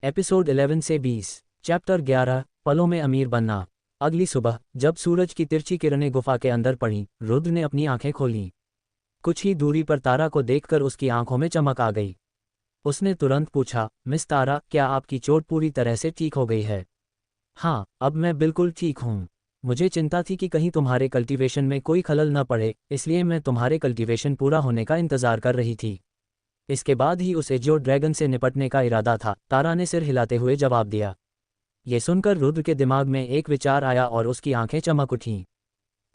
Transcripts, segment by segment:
Episode 11 से 20। Chapter 11 पलों में अमीर बनना। अगली सुबह जब सूरज की तिरछी किरणें गुफा के अंदर पड़ीं, रुद्र ने अपनी आंखें खोलीं। कुछ ही दूरी पर तारा को देखकर उसकी आंखों में चमक आ गई। उसने तुरंत पूछा, मिस तारा, क्या आपकी चोट पूरी तरह से ठीक हो गई है? हाँ, अब मैं बिल्कुल ठीक हूँ। मुझे चिंता थी कि कहीं तुम्हारे कल्टीवेशन में कोई खलल न पड़े, इसलिए मैं तुम्हारे कल्टीवेशन पूरा होने का इंतजार कर रही थी। इसके बाद ही उसे जो ड्रैगन से निपटने का इरादा था, तारा ने सिर हिलाते हुए जवाब दिया। ये सुनकर रुद्र के दिमाग में एक विचार आया और उसकी आंखें चमक उठीं।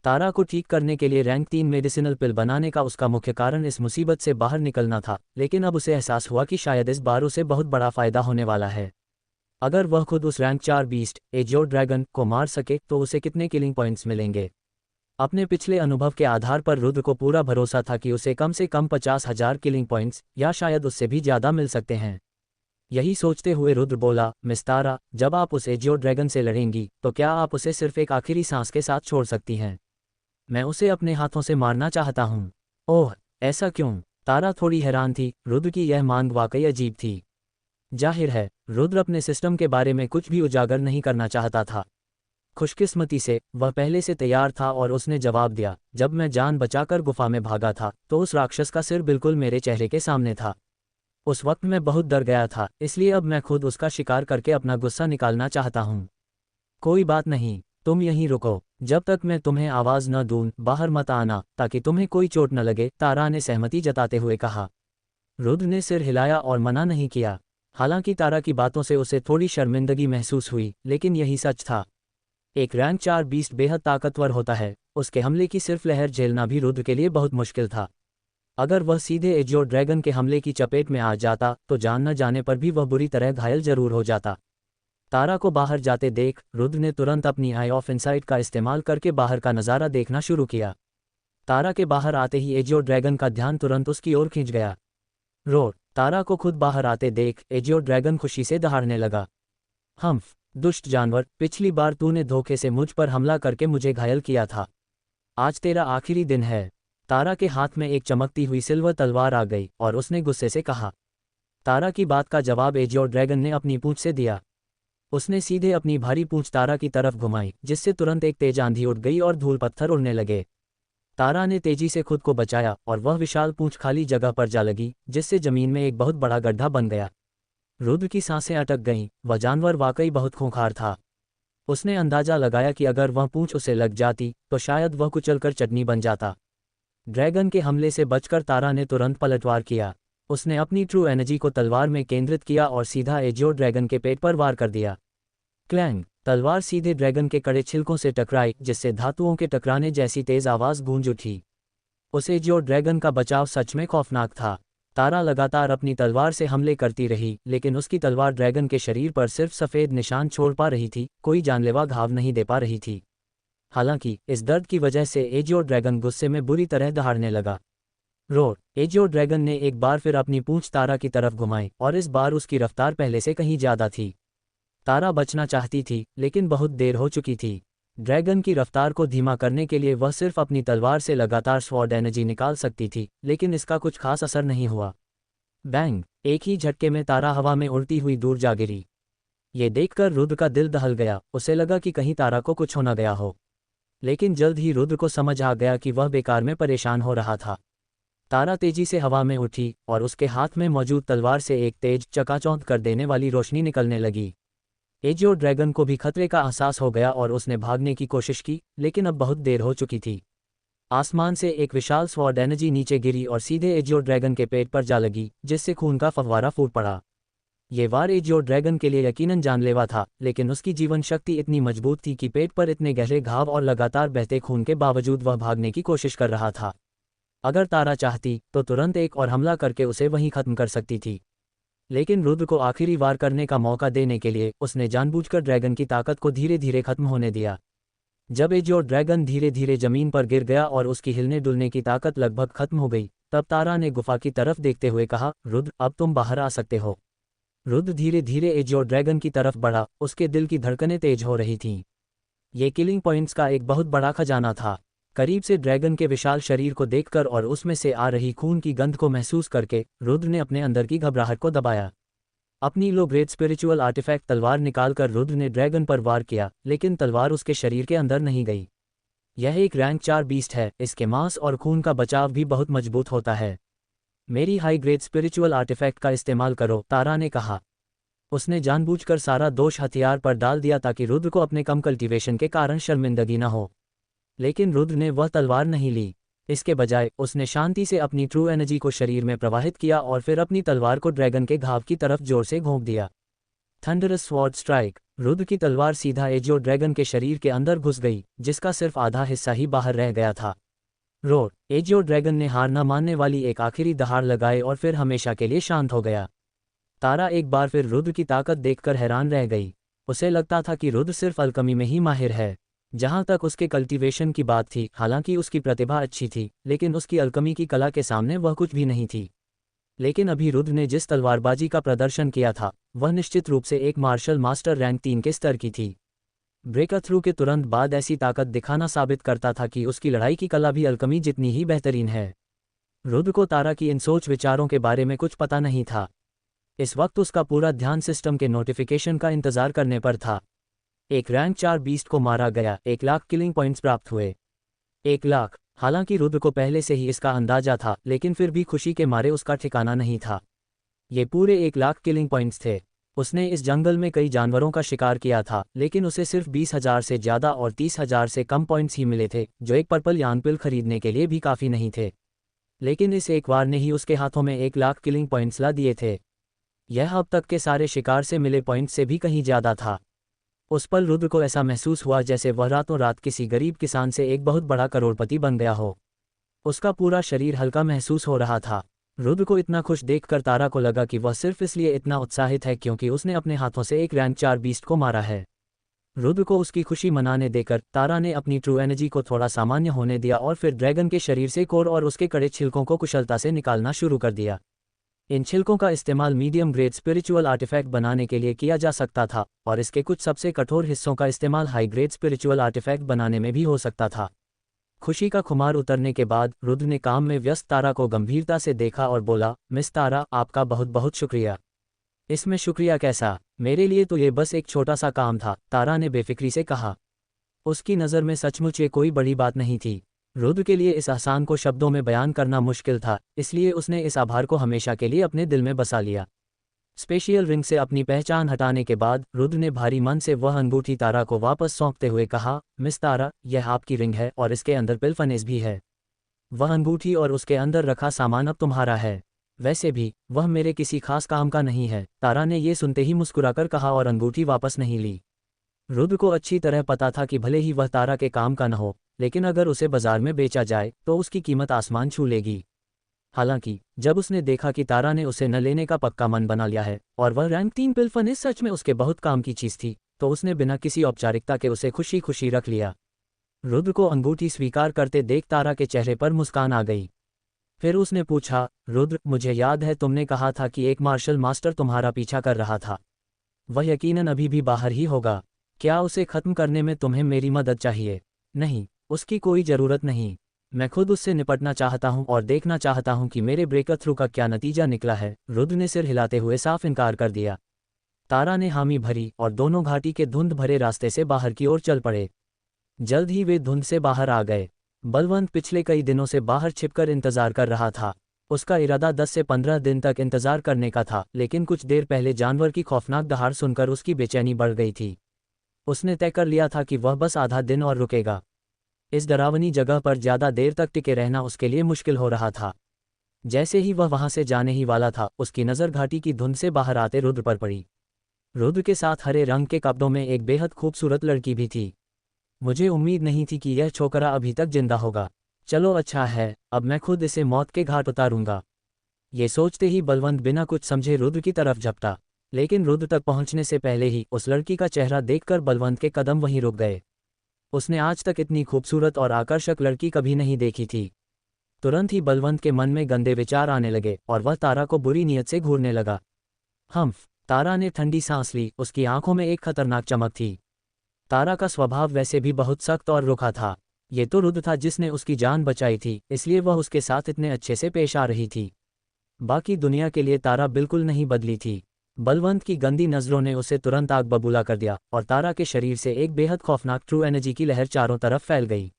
तारा को ठीक करने के लिए रैंक 3 मेडिसिनल पिल बनाने का उसका मुख्य कारण इस मुसीबत से बाहर निकलना था, लेकिन अब उसे एहसास हुआ कि शायद इस बार उसे बहुत बड़ा फायदा होने वाला है। अगर वह खुद उस रैंक 4 बीस्ट एजियो ड्रैगन को मार सके तो उसे कितने किलिंग पॉइंट्स मिलेंगे। अपने पिछले अनुभव के आधार पर रुद्र को पूरा भरोसा था कि उसे कम से कम 50,000 किलिंग पॉइंट्स या शायद उससे भी ज़्यादा मिल सकते हैं। यही सोचते हुए रुद्र बोला, मिस तारा, जब आप उस एजियो ड्रैगन से लड़ेंगी तो क्या आप उसे सिर्फ एक आखिरी सांस के साथ छोड़ सकती हैं? मैं उसे अपने हाथों से मारना चाहता हूँ। ओह, ऐसा क्यों? तारा थोड़ी हैरान थी। रुद्र की यह मांग वाकई अजीब थी। जाहिर है, रुद्र अपने सिस्टम के बारे में कुछ भी उजागर नहीं करना चाहता था। खुशकिस्मती से वह पहले से तैयार था और उसने जवाब दिया, जब मैं जान बचाकर गुफा में भागा था तो उस राक्षस का सिर बिल्कुल मेरे चेहरे के सामने था। उस वक्त मैं बहुत डर गया था, इसलिए अब मैं खुद उसका शिकार करके अपना गुस्सा निकालना चाहता हूँ। कोई बात नहीं, तुम यहीं रुको, जब तक मैं तुम्हें आवाज़ न दूं बाहर मत आना ताकि तुम्हें कोई चोट न लगे, तारा ने सहमति जताते हुए कहा। रुद्र ने सिर हिलाया और मना नहीं किया। हालांकि तारा की बातों से उसे थोड़ी शर्मिंदगी महसूस हुई, लेकिन यही सच था। एक रैंक 4 बीस्ट बेहद ताकतवर होता है, उसके हमले की सिर्फ लहर झेलना भी रुद्र के लिए बहुत मुश्किल था। अगर वह सीधे एजियो ड्रैगन के हमले की चपेट में आ जाता तो जान न जाने पर भी वह बुरी तरह घायल जरूर हो जाता। तारा को बाहर जाते देख रुद्र ने तुरंत अपनी आई ऑफ इनसाइट का इस्तेमाल करके बाहर का नज़ारा देखना शुरू किया। तारा के बाहर आते ही एजियो ड्रैगन का ध्यान तुरंत उसकी ओर खींच गया। रोर, तारा को खुद बाहर आते देख एजियो ड्रैगन खुशी से दहाड़ने लगा। हम्फ, दुष्ट जानवर, पिछली बार तूने धोखे से मुझ पर हमला करके मुझे घायल किया था। आज तेरा आखिरी दिन है। तारा के हाथ में एक चमकती हुई सिल्वर तलवार आ गई और उसने गुस्से से कहा। तारा की बात का जवाब एजियो ड्रैगन ने अपनी पूंछ से दिया। उसने सीधे अपनी भारी पूंछ तारा की तरफ घुमाई, जिससे तुरंत एक तेज आंधी उठ गई और धूल पत्थर उड़ने लगे। तारा ने तेजी से खुद को बचाया और वह विशाल पूंछ खाली जगह पर जा लगी, जिससे जमीन में एक बहुत बड़ा गड्ढा बन गया। रुद्र की सांसें अटक गईं, वह जानवर वाकई बहुत खूंखार था। उसने अंदाजा लगाया कि अगर वह पूंछ उसे लग जाती तो शायद वह कुचलकर चटनी बन जाता। ड्रैगन के हमले से बचकर तारा ने तुरंत पलटवार किया। उसने अपनी ट्रू एनर्जी को तलवार में केंद्रित किया और सीधा एजियो ड्रैगन के पेट पर वार कर दिया। क्लैंग, तलवार सीधे ड्रैगन के कड़े छिलकों से टकराई, जिससे धातुओं के टकराने जैसी तेज आवाज़ गूंज उठी। उस एजियो ड्रैगन का बचाव सच में खौफनाक था। तारा लगातार अपनी तलवार से हमले करती रही, लेकिन उसकी तलवार ड्रैगन के शरीर पर सिर्फ सफ़ेद निशान छोड़ पा रही थी, कोई जानलेवा घाव नहीं दे पा रही थी। हालांकि इस दर्द की वजह से एजियो ड्रैगन गुस्से में बुरी तरह दहाड़ने लगा। रोर, एजियो ड्रैगन ने एक बार फिर अपनी पूंछ तारा की तरफ घुमाई और इस बार उसकी रफ्तार पहले से कहीं ज़्यादा थी। तारा बचना चाहती थी, लेकिन बहुत देर हो चुकी थी। ड्रैगन की रफ्तार को धीमा करने के लिए वह सिर्फ अपनी तलवार से लगातार स्वॉर्ड एनर्जी निकाल सकती थी, लेकिन इसका कुछ खास असर नहीं हुआ। बैंग, एक ही झटके में तारा हवा में उड़ती हुई दूर जा गिरी। ये देखकर रुद्र का दिल दहल गया, उसे लगा कि कहीं तारा को कुछ होना गया हो। लेकिन जल्द ही रुद्र को समझ आ गया कि वह बेकार में परेशान हो रहा था। तारा तेजी से हवा में उठी और उसके हाथ में मौजूद तलवार से एक तेज, चकाचौंध कर देने वाली रोशनी निकलने लगी। एजियो ड्रैगन को भी खतरे का एहसास हो गया और उसने भागने की कोशिश की, लेकिन अब बहुत देर हो चुकी थी। आसमान से एक विशाल स्वॉर्ड एनर्जी नीचे गिरी और सीधे एजियो ड्रैगन के पेट पर जा लगी, जिससे खून का फव्वारा फूट पड़ा। ये वार एजियो ड्रैगन के लिए यकीनन जानलेवा था, लेकिन उसकी जीवन शक्ति इतनी मजबूत थी कि पेट पर इतने गहरे घाव और लगातार बहते खून के बावजूद वह भागने की कोशिश कर रहा था। अगर तारा चाहती तो तुरंत एक और हमला करके उसे वहीं खत्म कर सकती थी, लेकिन रुद्र को आखिरी वार करने का मौका देने के लिए उसने जानबूझकर ड्रैगन की ताकत को धीरे धीरे खत्म होने दिया। जब एजियो ड्रैगन धीरे धीरे जमीन पर गिर गया और उसकी हिलने डुलने की ताकत लगभग खत्म हो गई, तब तारा ने गुफा की तरफ देखते हुए कहा, रुद्र, अब तुम बाहर आ सकते हो। रुद्र धीरे धीरे एजियो ड्रैगन की तरफ बढ़ा, उसके दिल की धड़कनें तेज हो रही थीं। ये किलिंग पॉइंट्स का एक बहुत बड़ा खजाना था। करीब से ड्रैगन के विशाल शरीर को देखकर और उसमें से आ रही खून की गंध को महसूस करके रुद्र ने अपने अंदर की घबराहट को दबाया। अपनी लो ग्रेड स्पिरिचुअल आर्टिफैक्ट तलवार निकालकर रुद्र ने ड्रैगन पर वार किया, लेकिन तलवार उसके शरीर के अंदर नहीं गई। यह एक रैंक 4 बीस्ट है, इसके मांस और खून का बचाव भी बहुत मजबूत होता है। मेरी हाई ग्रेड स्पिरिचुअल आर्टिफैक्ट का इस्तेमाल करो, तारा ने कहा। उसने जानबूझकर सारा दोष हथियार पर डाल दिया ताकि रुद्र को अपने कम कल्टीवेशन के कारण शर्मिंदगी न हो। लेकिन रुद्र ने वह तलवार नहीं ली। इसके बजाय उसने शांति से अपनी ट्रू एनर्जी को शरीर में प्रवाहित किया और फिर अपनी तलवार को ड्रैगन के घाव की तरफ जोर से घोंप दिया। Thunderous sword strike. रुद्र की तलवार सीधा एजियो ड्रैगन के शरीर के अंदर घुस गई, जिसका सिर्फ आधा हिस्सा ही बाहर रह गया था। रोर। एजियो ड्रैगन ने हार न मानने वाली एक आखिरी दहाड़ लगाई और फिर हमेशा के लिए शांत हो गया। तारा एक बार फिर रुद्र की ताकत देखकर हैरान रह गई। उसे लगता था कि रुद्र सिर्फ अल्कमी में ही माहिर है। जहां तक उसके कल्टीवेशन की बात थी, हालांकि उसकी प्रतिभा अच्छी थी, लेकिन उसकी अल्कमी की कला के सामने वह कुछ भी नहीं थी। लेकिन अभी रुद्र ने जिस तलवारबाजी का प्रदर्शन किया था, वह निश्चित रूप से एक मार्शल मास्टर रैंक 3 के स्तर की थी। ब्रेकर थ्रू के तुरंत बाद ऐसी ताकत दिखाना साबित करता था कि उसकी लड़ाई की कला भी अल्कमी जितनी ही बेहतरीन है। रुद्र को तारा की इन सोच विचारों के बारे में कुछ पता नहीं था। इस वक्त उसका पूरा ध्यान सिस्टम के नोटिफिकेशन का इंतजार करने पर था। एक रैंक 4 बीस्ट को मारा गया, 1,00,000 किलिंग पॉइंट्स प्राप्त हुए। 1,00,000। हालांकि रुद्र को पहले से ही इसका अंदाजा था, लेकिन फिर भी खुशी के मारे उसका ठिकाना नहीं था। ये पूरे 1,00,000 किलिंग पॉइंट्स थे। उसने इस जंगल में कई जानवरों का शिकार किया था, लेकिन उसे सिर्फ 20,000 से ज़्यादा और 30,000 से कम पॉइंट्स ही मिले थे, जो एक पर्पल यानपिल खरीदने के लिए भी काफ़ी नहीं थे। लेकिन इस एक वार ने ही उसके हाथों में 1,00,000 किलिंग पॉइंट्स ला दिए थे। यह अब तक के सारे शिकार से मिले पॉइंट्स से भी कहीं ज़्यादा था। उस पल रुद्र को ऐसा महसूस हुआ जैसे वह रातों रात किसी गरीब किसान से एक बहुत बड़ा करोड़पति बन गया हो। उसका पूरा शरीर हल्का महसूस हो रहा था। रुद्र को इतना खुश देखकर तारा को लगा कि वह सिर्फ इसलिए इतना उत्साहित है क्योंकि उसने अपने हाथों से एक रैंक 4 बीस्ट को मारा है। रुद्र को उसकी खुशी मनाने देकर तारा ने अपनी ट्रू एनर्जी को थोड़ा सामान्य होने दिया और फिर ड्रैगन के शरीर से कोर और उसके कड़े छिलकों को कुशलता से निकालना शुरू कर दिया। इन छिलकों का इस्तेमाल मीडियम ग्रेड स्पिरिचुअल आर्टिफैक्ट बनाने के लिए किया जा सकता था, और इसके कुछ सबसे कठोर हिस्सों का इस्तेमाल हाई ग्रेड स्पिरिचुअल आर्टिफैक्ट बनाने में भी हो सकता था। खुशी का खुमार उतरने के बाद रुद्र ने काम में व्यस्त तारा को गंभीरता से देखा और बोला, मिस तारा, आपका बहुत बहुत शुक्रिया। इसमें शुक्रिया कैसा, मेरे लिए तो ये बस एक छोटा सा काम था, तारा ने बेफिक्री से कहा। उसकी नज़र में सचमुच ये कोई बड़ी बात नहीं थी। रुद्र के लिए इस एहसान को शब्दों में बयान करना मुश्किल था, इसलिए उसने इस आभार को हमेशा के लिए अपने दिल में बसा लिया। स्पेशियल रिंग से अपनी पहचान हटाने के बाद रुद्र ने भारी मन से वह अंगूठी तारा को वापस सौंपते हुए कहा, मिस तारा, यह आपकी रिंग है और इसके अंदर पिलफनेस भी है। वह अंगूठी और उसके अंदर रखा सामान अब तुम्हारा है। वैसे भी वह मेरे किसी खास काम का नहीं है, तारा ने ये सुनते ही मुस्कुराकर कहा और अंगूठी वापस नहीं ली। रुद्र को अच्छी तरह पता था कि भले ही वह तारा के काम का न हो, लेकिन अगर उसे बाजार में बेचा जाए तो उसकी कीमत आसमान छू लेगी। हालांकि जब उसने देखा कि तारा ने उसे न लेने का पक्का मन बना लिया है और वह रैंक 3 पिलफनेस सच में उसके बहुत काम की चीज़ थी, तो उसने बिना किसी औपचारिकता के उसे खुशी खुशी रख लिया। रुद्र को अंगूठी स्वीकार करते देख तारा के चेहरे पर मुस्कान आ गई। फिर उसने पूछा, रुद्र, मुझे याद है तुमने कहा था कि एक मार्शल मास्टर तुम्हारा पीछा कर रहा था। वह यकीनन अभी भी बाहर ही होगा। क्या उसे खत्म करने में तुम्हें मेरी मदद चाहिए? नहीं, उसकी कोई ज़रूरत नहीं। मैं खुद उससे निपटना चाहता हूं और देखना चाहता हूं कि मेरे ब्रेकर थ्रू का क्या नतीजा निकला है। रुद्र ने सिर हिलाते हुए साफ इनकार कर दिया। तारा ने हामी भरी और दोनों घाटी के धुंध भरे रास्ते से बाहर की ओर चल पड़े। जल्द ही वे धुंध से बाहर आ गए। बलवंत पिछले कई दिनों से बाहर छिपकर इंतजार कर रहा था। उसका इरादा 10 से 15 दिन तक इंतजार करने का था, लेकिन कुछ देर पहले जानवर की खौफनाक दहाड़ सुनकर उसकी बेचैनी बढ़ गई थी। उसने तय कर लिया था कि वह बस आधा दिन और रुकेगा। इस डरावनी जगह पर ज़्यादा देर तक टिके रहना उसके लिए मुश्किल हो रहा था। जैसे ही वह वहां से जाने ही वाला था, उसकी नज़र घाटी की धुंध से बाहर आते रुद्र पर पड़ी। रुद्र के साथ हरे रंग के कपड़ों में एक बेहद खूबसूरत लड़की भी थी। मुझे उम्मीद नहीं थी कि यह छोकरा अभी तक जिंदा होगा। चलो अच्छा है, अब मैं खुद इसे मौत के घाट उतारूंगा। ये सोचते ही बलवंत बिना कुछ समझे रुद्र की तरफ झपटा, लेकिन रुद्र तक पहुंचने से पहले ही उस लड़की का चेहरा देखकर बलवंत के कदम वहीं रुक गए। उसने आज तक इतनी खूबसूरत और आकर्षक लड़की कभी नहीं देखी थी। तुरंत ही बलवंत के मन में गंदे विचार आने लगे और वह तारा को बुरी नीयत से घूरने लगा। हम्फ, तारा ने ठंडी सांस ली। उसकी आंखों में एक खतरनाक चमक थी। तारा का स्वभाव वैसे भी बहुत सख्त और रुखा था। ये तो रुद्र था जिसने उसकी जान बचाई थी, इसलिए वह उसके साथ इतने अच्छे से पेश आ रही थी। बाकी दुनिया के लिए तारा बिल्कुल नहीं बदली थी। बलवंत की गंदी नज़रों ने उसे तुरंत आग बबूला कर दिया और तारा के शरीर से एक बेहद खौफनाक ट्रू एनर्जी की लहर चारों तरफ फैल गई।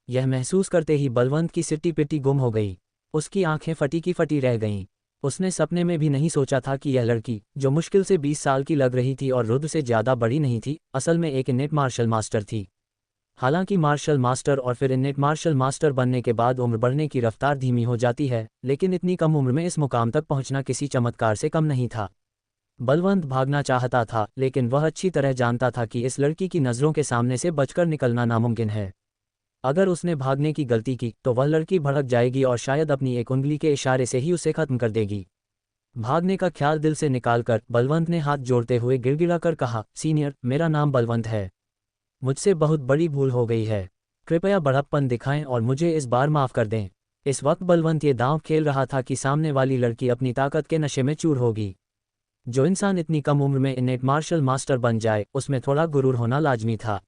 यह महसूस करते ही बलवंत की सिट्टी पिट्टी गुम हो गई। उसकी आंखें फटी की फटी रह गईं। उसने सपने में भी नहीं सोचा था कि यह लड़की, जो मुश्किल से 20 साल की लग रही थी और रुद्र से ज़्यादा बड़ी नहीं थी, असल में एक इनेट मार्शल मास्टर थी। हालांकि मार्शल मास्टर और फिर इनेट मार्शल मास्टर बनने के बाद उम्र बढ़ने की रफ्तार धीमी हो जाती है, लेकिन इतनी कम उम्र में इस मुकाम तक पहुंचना किसी चमत्कार से कम नहीं था। बलवंत भागना चाहता था, लेकिन वह अच्छी तरह जानता था कि इस लड़की की नज़रों के सामने से बचकर निकलना नामुमकिन है। अगर उसने भागने की गलती की तो वह लड़की भड़क जाएगी और शायद अपनी एक उंगली के इशारे से ही उसे खत्म कर देगी। भागने का ख्याल दिल से निकालकर बलवंत ने हाथ जोड़ते हुए गिड़गिड़ाकर कहा, सीनियर, मेरा नाम बलवंत है। मुझसे बहुत बड़ी भूल हो गई है। कृपया बड़प्पन दिखाएं और मुझे इस बार माफ़ कर दें। इस वक्त बलवंत ये दांव खेल रहा था कि सामने वाली लड़की अपनी ताकत के नशे में चूर होगी। जो इंसान इतनी कम उम्र में इनेट मार्शल मास्टर बन जाए, उसमें थोड़ा गुरूर होना लाजमी था।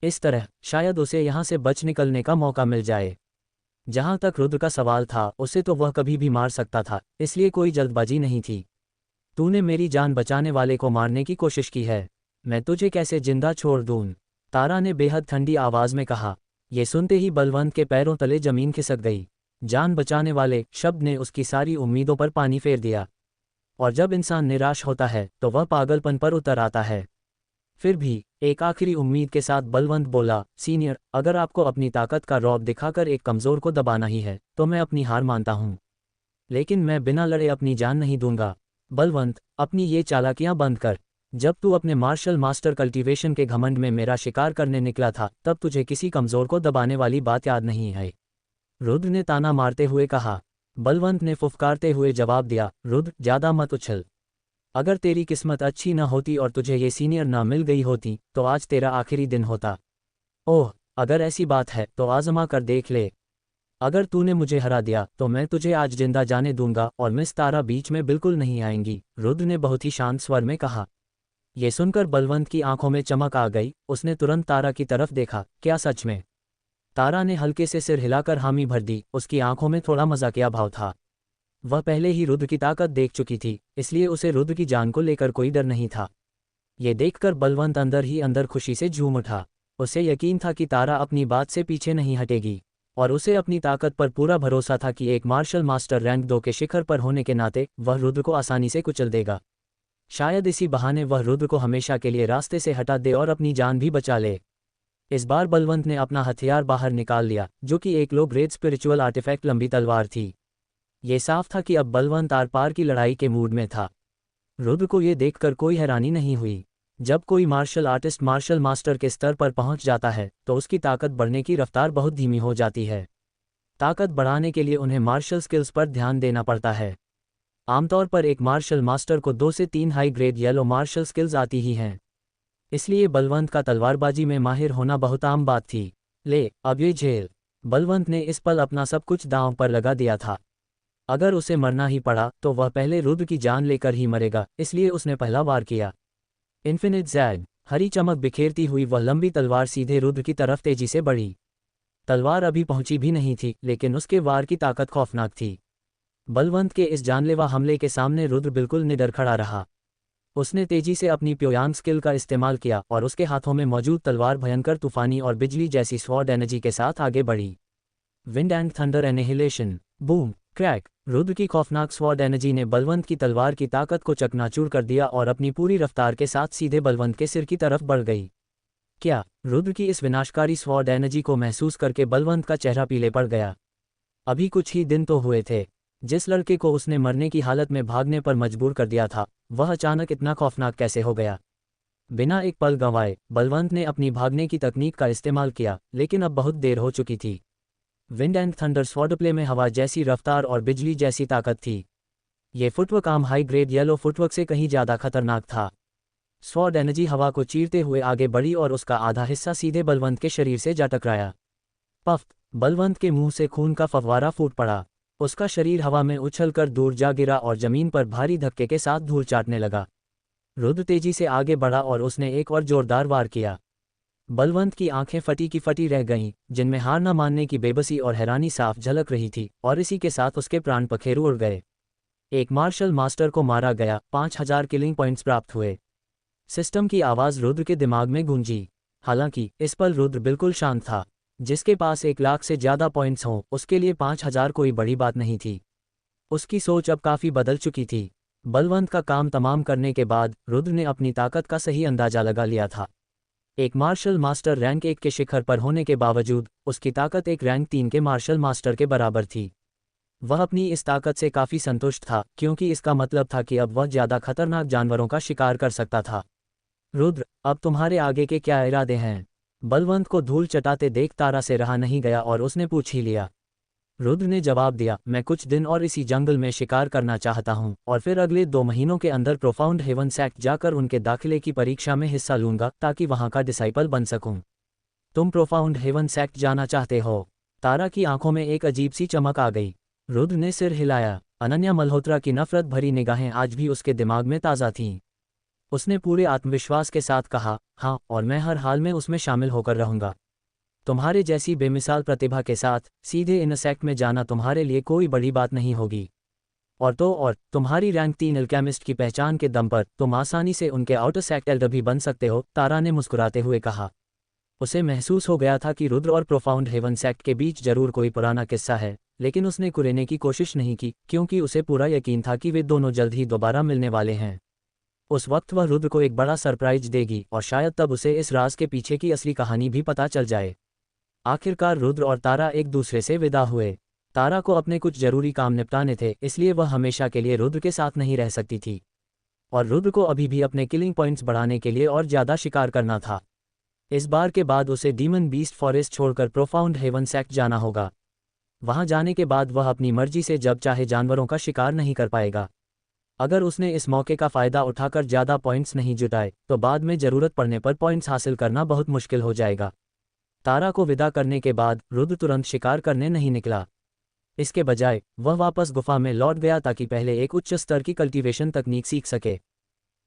इस तरह शायद उसे यहाँ से बच निकलने का मौका मिल जाए। जहाँ तक रुद्र का सवाल था, उसे तो वह कभी भी मार सकता था, इसलिए कोई जल्दबाजी नहीं थी। तूने मेरी जान बचाने वाले को मारने की कोशिश की है, मैं तुझे कैसे जिंदा छोड़ दूँ? तारा ने बेहद ठंडी आवाज़ में कहा। ये सुनते ही बलवंत के पैरों तले जमीन खिसक गई। जान बचाने वाले शब्द ने उसकी सारी उम्मीदों पर पानी फेर दिया। और जब इंसान निराश होता है तो वह पागलपन पर उतर आता है। फिर भी एक आखिरी उम्मीद के साथ बलवंत बोला, सीनियर, अगर आपको अपनी ताकत का रौब दिखाकर एक कमज़ोर को दबाना ही है तो मैं अपनी हार मानता हूँ, लेकिन मैं बिना लड़े अपनी जान नहीं दूंगा। बलवंत, अपनी ये चालाकियां बंद कर। जब तू अपने मार्शल मास्टर कल्टीवेशन के घमंड में मेरा शिकार करने निकला था, तब तुझे किसी कमज़ोर को दबाने वाली बात याद नहीं है। रुद्र ने ताना मारते हुए कहा। बलवंत ने फुफकारते हुए जवाब दिया, रुद्र, ज़्यादा मत उछल। अगर तेरी किस्मत अच्छी न होती और तुझे ये सीनियर ना मिल गई होती तो आज तेरा आखिरी दिन होता। ओह, अगर ऐसी बात है तो आजमा कर देख ले। अगर तूने मुझे हरा दिया तो मैं तुझे आज जिंदा जाने दूंगा और मिस तारा बीच में बिल्कुल नहीं आएंगी, रुद्र ने बहुत ही शांत स्वर में कहा। ये सुनकर बलवंत की आंखों में चमक आ गई। उसने तुरंत तारा की तरफ देखा। क्या सच में? तारा ने हल्के से सिर हिलाकर हामी भर दी। उसकी आंखों में थोड़ा मजाकिया भाव था। वह पहले ही रुद्र की ताकत देख चुकी थी, इसलिए उसे रुद्र की जान को लेकर कोई डर नहीं था। ये देखकर बलवंत अंदर ही अंदर खुशी से झूम उठा। उसे यकीन था कि तारा अपनी बात से पीछे नहीं हटेगी, और उसे अपनी ताकत पर पूरा भरोसा था कि एक मार्शल मास्टर रैंक 2 के शिखर पर होने के नाते वह रुद्र को आसानी से कुचल देगा। शायद इसी बहाने वह रुद्र को हमेशा के लिए रास्ते से हटा दे और अपनी जान भी बचा ले। इस बार बलवंत ने अपना हथियार बाहर निकाल लिया, जो कि एक लो ग्रेड स्पिरिचुअल आर्टिफैक्ट लंबी तलवार थी। ये साफ था कि अब बलवंत आर पार की लड़ाई के मूड में था। रुद्र को ये देखकर कोई हैरानी नहीं हुई। जब कोई मार्शल आर्टिस्ट मार्शल मास्टर के स्तर पर पहुंच जाता है तो उसकी ताकत बढ़ने की रफ्तार बहुत धीमी हो जाती है। ताकत बढ़ाने के लिए उन्हें मार्शल स्किल्स पर ध्यान देना पड़ता है। आमतौर पर एक मार्शल मास्टर को 2 से 3 high grade yellow martial skills आती ही हैं। इसलिए बलवंत का तलवारबाजी में माहिर होना बहुत आम बात थी। ले, अब ये झेल। बलवंत ने इस पल अपना सब कुछ दांव पर लगा दिया था। अगर उसे मरना ही पड़ा तो वह पहले रुद्र की जान लेकर ही मरेगा, इसलिए उसने पहला वार किया। Infinite zag. हरी चमक बिखेरती हुई वह लंबी तलवार सीधे रुद्र की तरफ तेजी से बढ़ी। तलवार अभी पहुंची भी नहीं थी, लेकिन उसके वार की ताकत खौफनाक थी। बलवंत के इस जानलेवा हमले के सामने रुद्र बिल्कुल निडर खड़ा रहा। उसने तेजी से अपनी प्योयांग स्किल का इस्तेमाल किया और उसके हाथों में मौजूद तलवार भयंकर तूफानी और बिजली जैसी स्वॉर्ड एनर्जी के साथ आगे बढ़ी। Wind and thunder annihilation. Boom, crack. Rudra की खौफनाक स्वॉर्ड एनर्जी ने बलवंत की तलवार की ताकत को चकनाचूर कर दिया और अपनी पूरी रफ्तार के साथ सीधे बलवंत के सिर की तरफ बढ़ गई। क्या? रुद्र की इस विनाशकारी स्वॉर्ड एनर्जी को महसूस करके बलवंत का चेहरा पीले पड़ गया। अभी कुछ ही दिन तो हुए थे। जिस लड़के को उसने मरने की हालत में भागने पर मजबूर कर दिया था, वह अचानक इतना खौफनाक कैसे हो गया? बिना एक पल गंवाए बलवंत ने अपनी भागने की तकनीक का इस्तेमाल किया, लेकिन अब बहुत देर हो चुकी थी। Wind and thunder sword play में हवा जैसी रफ्तार और बिजली जैसी ताकत थी। ये फुटवर्क आम हाई ग्रेड येलो फुटवर्क से कहीं ज़्यादा खतरनाक था। स्वॉर्ड एनर्जी हवा को चीरते हुए आगे बढ़ी और उसका आधा हिस्सा सीधे बलवंत के शरीर से जा टकराया। पफ! बलवंत के मुंह से खून का फव्वारा फूट पड़ा। उसका शरीर हवा में उछलकर दूर जा गिरा और जमीन पर भारी धक्के के साथ धूल चाटने लगा। रुद्र तेजी से आगे बढ़ा और उसने एक और जोरदार वार किया। बलवंत की आंखें फटी की फटी रह गईं, जिनमें हार न मानने की बेबसी और हैरानी साफ झलक रही थी, और इसी के साथ उसके प्राण पखेरु उड़ गए। एक मार्शल मास्टर को मारा गया, 5000 किलिंग पॉइंट्स प्राप्त हुए। सिस्टम की आवाज़ रुद्र के दिमाग में गूंजी। हालांकि इस पल रुद्र बिल्कुल शांत था। जिसके पास 1 लाख से ज़्यादा पॉइंट्स हों उसके लिए 5000 कोई बड़ी बात नहीं थी। उसकी सोच अब काफ़ी बदल चुकी थी। बलवंत का काम तमाम करने के बाद रुद्र ने अपनी ताकत का सही अंदाजा लगा लिया था। एक मार्शल मास्टर रैंक 1 के शिखर पर होने के बावजूद उसकी ताकत एक रैंक 3 के मार्शल मास्टर के बराबर थी। वह अपनी इस ताकत से काफ़ी संतुष्ट था, क्योंकि इसका मतलब था कि अब वह ज़्यादा खतरनाक जानवरों का शिकार कर सकता था। रुद्र, अब तुम्हारे आगे के क्या इरादे हैं? बलवंत को धूल चटाते देख तारा से रहा नहीं गया और उसने पूछ ही लिया। रुद्र ने जवाब दिया, मैं कुछ दिन और इसी जंगल में शिकार करना चाहता हूं और फिर अगले 2 महीनों के अंदर प्रोफाउंड हेवन सेक्ट जाकर उनके दाखिले की परीक्षा में हिस्सा लूंगा ताकि वहां का डिसाइपल बन सकूं। तुम प्रोफाउंड हेवन सेक्ट जाना चाहते हो? तारा की आंखों में एक अजीब सी चमक आ गई। रुद्र ने सिर हिलाया। अनन्या मल्होत्रा की नफरत भरी निगाहें आज भी उसके दिमाग में ताज़ा थीं। उसने पूरे आत्मविश्वास के साथ कहा, हाँ, और मैं हर हाल में उसमें शामिल होकर रहूंगा। तुम्हारे जैसी बेमिसाल प्रतिभा के साथ सीधे इन सेक्ट में जाना तुम्हारे लिए कोई बड़ी बात नहीं होगी। और तुम्हारी रैंक 3 अल्केमिस्ट की पहचान के दम पर तुम आसानी से उनके आउटर सेक्ट एल्डर भी बन सकते हो, तारा ने मुस्कुराते हुए कहा। उसे महसूस हो गया था कि रुद्र और प्रोफाउंड हेवन सेक्ट के बीच जरूर कोई पुराना किस्सा है, लेकिन उसने कुरेने की कोशिश नहीं की, क्योंकि उसे पूरा यकीन था कि वे दोनों जल्द ही दोबारा मिलने वाले हैं। उस वक्त वह रुद्र को एक बड़ा सरप्राइज देगी और शायद तब उसे इस राज के पीछे की असली कहानी भी पता चल जाए। आखिरकार रुद्र और तारा एक दूसरे से विदा हुए। तारा को अपने कुछ जरूरी काम निपटाने थे, इसलिए वह हमेशा के लिए रुद्र के साथ नहीं रह सकती थी। और रुद्र को अभी भी अपने किलिंग पॉइंट्स बढ़ाने के लिए और ज़्यादा शिकार करना था। इस बार के बाद उसे डीमन बीस्ट फॉरेस्ट छोड़कर प्रोफाउंड हेवन सेक्ट जाना होगा। वहां जाने के बाद वह अपनी मर्जी से जब चाहे जानवरों का शिकार नहीं कर पाएगा। अगर उसने इस मौके का फ़ायदा उठाकर ज़्यादा पॉइंट्स नहीं जुटाए तो बाद में ज़रूरत पड़ने पर पॉइंट्स हासिल करना बहुत मुश्किल हो जाएगा। तारा को विदा करने के बाद रुद्र तुरंत शिकार करने नहीं निकला। इसके बजाय वह वापस गुफा में लौट गया ताकि पहले एक उच्च स्तर की कल्टीवेशन तकनीक सीख सके।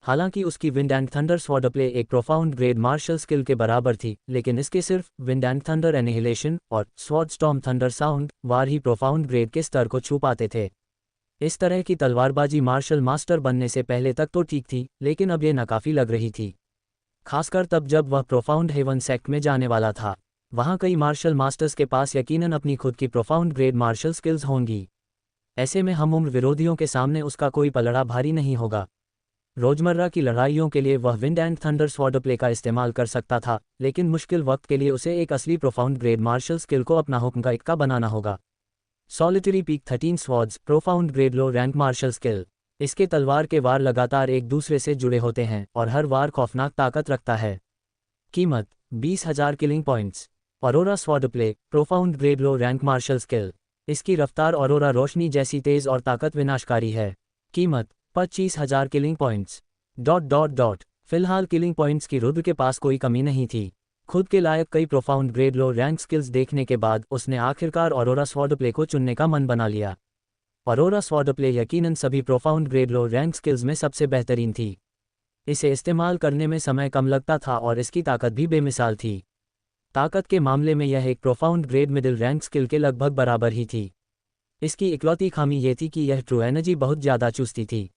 हालांकि उसकी wind and thunder sword play एक प्रोफाउंड ग्रेड मार्शल स्किल के बराबर थी, लेकिन इसके सिर्फ विंड एंड थंडर एनिहिलेशन और स्वॉर्ड स्टॉर्म थंडर साउंड वार ही प्रोफाउंड ग्रेड के स्तर को छू पाते थे। इस तरह की तलवारबाजी मार्शल मास्टर बनने से पहले तक तो ठीक थी, लेकिन अब ये नाकाफी लग रही थी। खासकर तब जब वह प्रोफाउंड हेवन सेक्ट में जाने वाला था। वहाँ कई मार्शल मास्टर्स के पास यकीनन अपनी खुद की प्रोफाउंड ग्रेड मार्शल स्किल्स होंगी। ऐसे में हम उम्र विरोधियों के सामने उसका कोई पलड़ा भारी नहीं होगा। रोजमर्रा की लड़ाइयों के लिए वह wind and thunder sword play का इस्तेमाल कर सकता था, लेकिन मुश्किल वक्त के लिए उसे एक असली प्रोफाउंड ग्रेड मार्शल स्किल को अपना हुक्म का इक्का बनाना होगा। Solitary peak 13 swords profound grade low rank martial skill. इसके तलवार के वार लगातार एक दूसरे से जुड़े होते हैं और हर वार खौफनाक ताकत रखता है। कीमत 20,000 killing points. Aurora sword play profound grade low rank martial skill. इसकी रफ्तार ऑरोरा रोशनी जैसी तेज और ताकत विनाशकारी है। कीमत 25,000 किलिंग पॉइंट्स। फिलहाल किलिंग पॉइंट्स की रुद्र के पास कोई कमी नहीं थी। खुद के लायक कई profound grade low rank skills देखने के बाद उसने आखिरकार ऑरोरा स्वॉर्ड प्ले को चुनने का मन बना लिया। ऑरोरा स्वॉर्ड प्ले यकीनन सभी profound grade low rank skills में सबसे बेहतरीन थी। इसे इस्तेमाल करने में समय कम लगता था और इसकी ताकत भी बेमिसाल थी। ताकत के मामले में यह एक profound grade middle rank skill के लगभग बराबर ही थी। इसकी इकलौती खामी ये थी कि यह ट्रू एनर्जी बहुत ज़्यादा चूसती थी।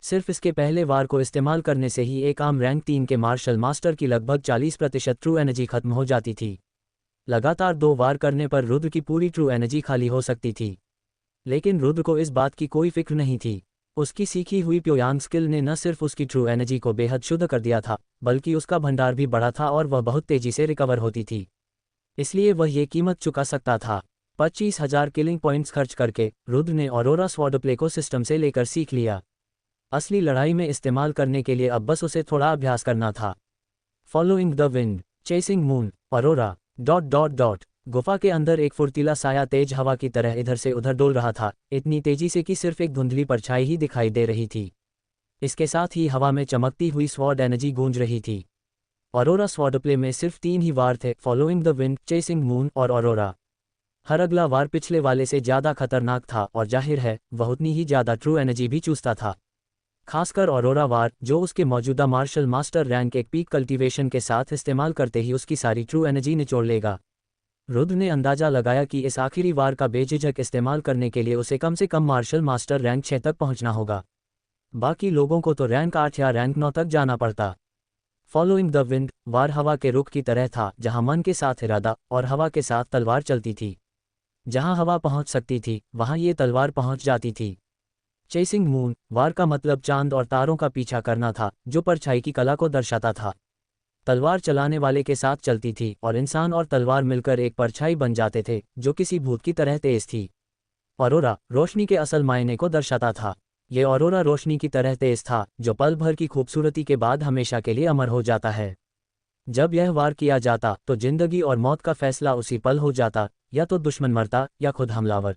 सिर्फ इसके पहले वार को इस्तेमाल करने से ही एक आम रैंक 3 के मार्शल मास्टर की लगभग 40% ट्रू एनर्जी खत्म हो जाती थी। लगातार 2 वार करने पर रुद्र की पूरी ट्रू एनर्जी खाली हो सकती थी। लेकिन रुद्र को इस बात की कोई फिक्र नहीं थी। उसकी सीखी हुई प्योयांग स्किल ने न सिर्फ उसकी ट्रू एनर्जी को बेहद शुद्ध कर दिया था, बल्कि उसका भंडार भी बढ़ा था और वह बहुत तेजी से रिकवर होती थी। इसलिए वह ये कीमत चुका सकता था। 25,000 किलिंग पॉइंट्स खर्च करके रुद्र ने ऑरोरा स्वॉर्ड प्ले को सिस्टम से लेकर सीख लिया। असली लड़ाई में इस्तेमाल करने के लिए अब बस उसे थोड़ा अभ्यास करना था। Following the wind, chasing moon, aurora... गुफा के अंदर एक फुर्तीला साया तेज हवा की तरह इधर से उधर डोल रहा था, इतनी तेजी से कि सिर्फ एक धुंधली परछाई ही दिखाई दे रही थी। इसके साथ ही हवा में चमकती हुई स्वॉर्ड एनर्जी गूंज रही थी। ऑरोरा स्वॉर्ड प्ले में सिर्फ 3 ही वार थे, following the wind, chasing moon और ऑरोरा। हर अगला वार पिछले वाले से ज़्यादा खतरनाक था और जाहिर है वह उतनी ही ज़्यादा ट्रू एनर्जी भी चूसता था। खासकर ऑरोरा वार, जो उसके मौजूदा मार्शल मास्टर रैंक एक पीक कल्टीवेशन के साथ इस्तेमाल करते ही उसकी सारी ट्रू एनर्जी निचोड़ लेगा। रुद्र ने अंदाजा लगाया कि इस आखिरी वार का बेझिझक इस्तेमाल करने के लिए उसे कम से कम मार्शल मास्टर रैंक 6 तक पहुंचना होगा। बाकी लोगों को तो रैंक 8 या रैंक 9 तक जाना पड़ता। फॉलोइंग द विंड, वार हवा के रुख की तरह था, जहां मन के साथ इरादा और हवा के साथ तलवार चलती थी। जहां हवा पहुंच सकती थी वहां ये तलवार पहुंच जाती थी। चेसिंग मून, वार का मतलब चांद और तारों का पीछा करना था, जो परछाई की कला को दर्शाता था। तलवार चलाने वाले के साथ चलती थी और इंसान और तलवार मिलकर एक परछाई बन जाते थे जो किसी भूत की तरह तेज थी। ऑरोरा, रोशनी के असल मायने को दर्शाता था। ये ऑरोरा रोशनी की तरह तेज था जो पल भर की खूबसूरती के बाद हमेशा के लिए अमर हो जाता है। जब यह वार किया जाता तो जिंदगी और मौत का फैसला उसी पल हो जाता, या तो दुश्मन मरता या खुद हमलावर।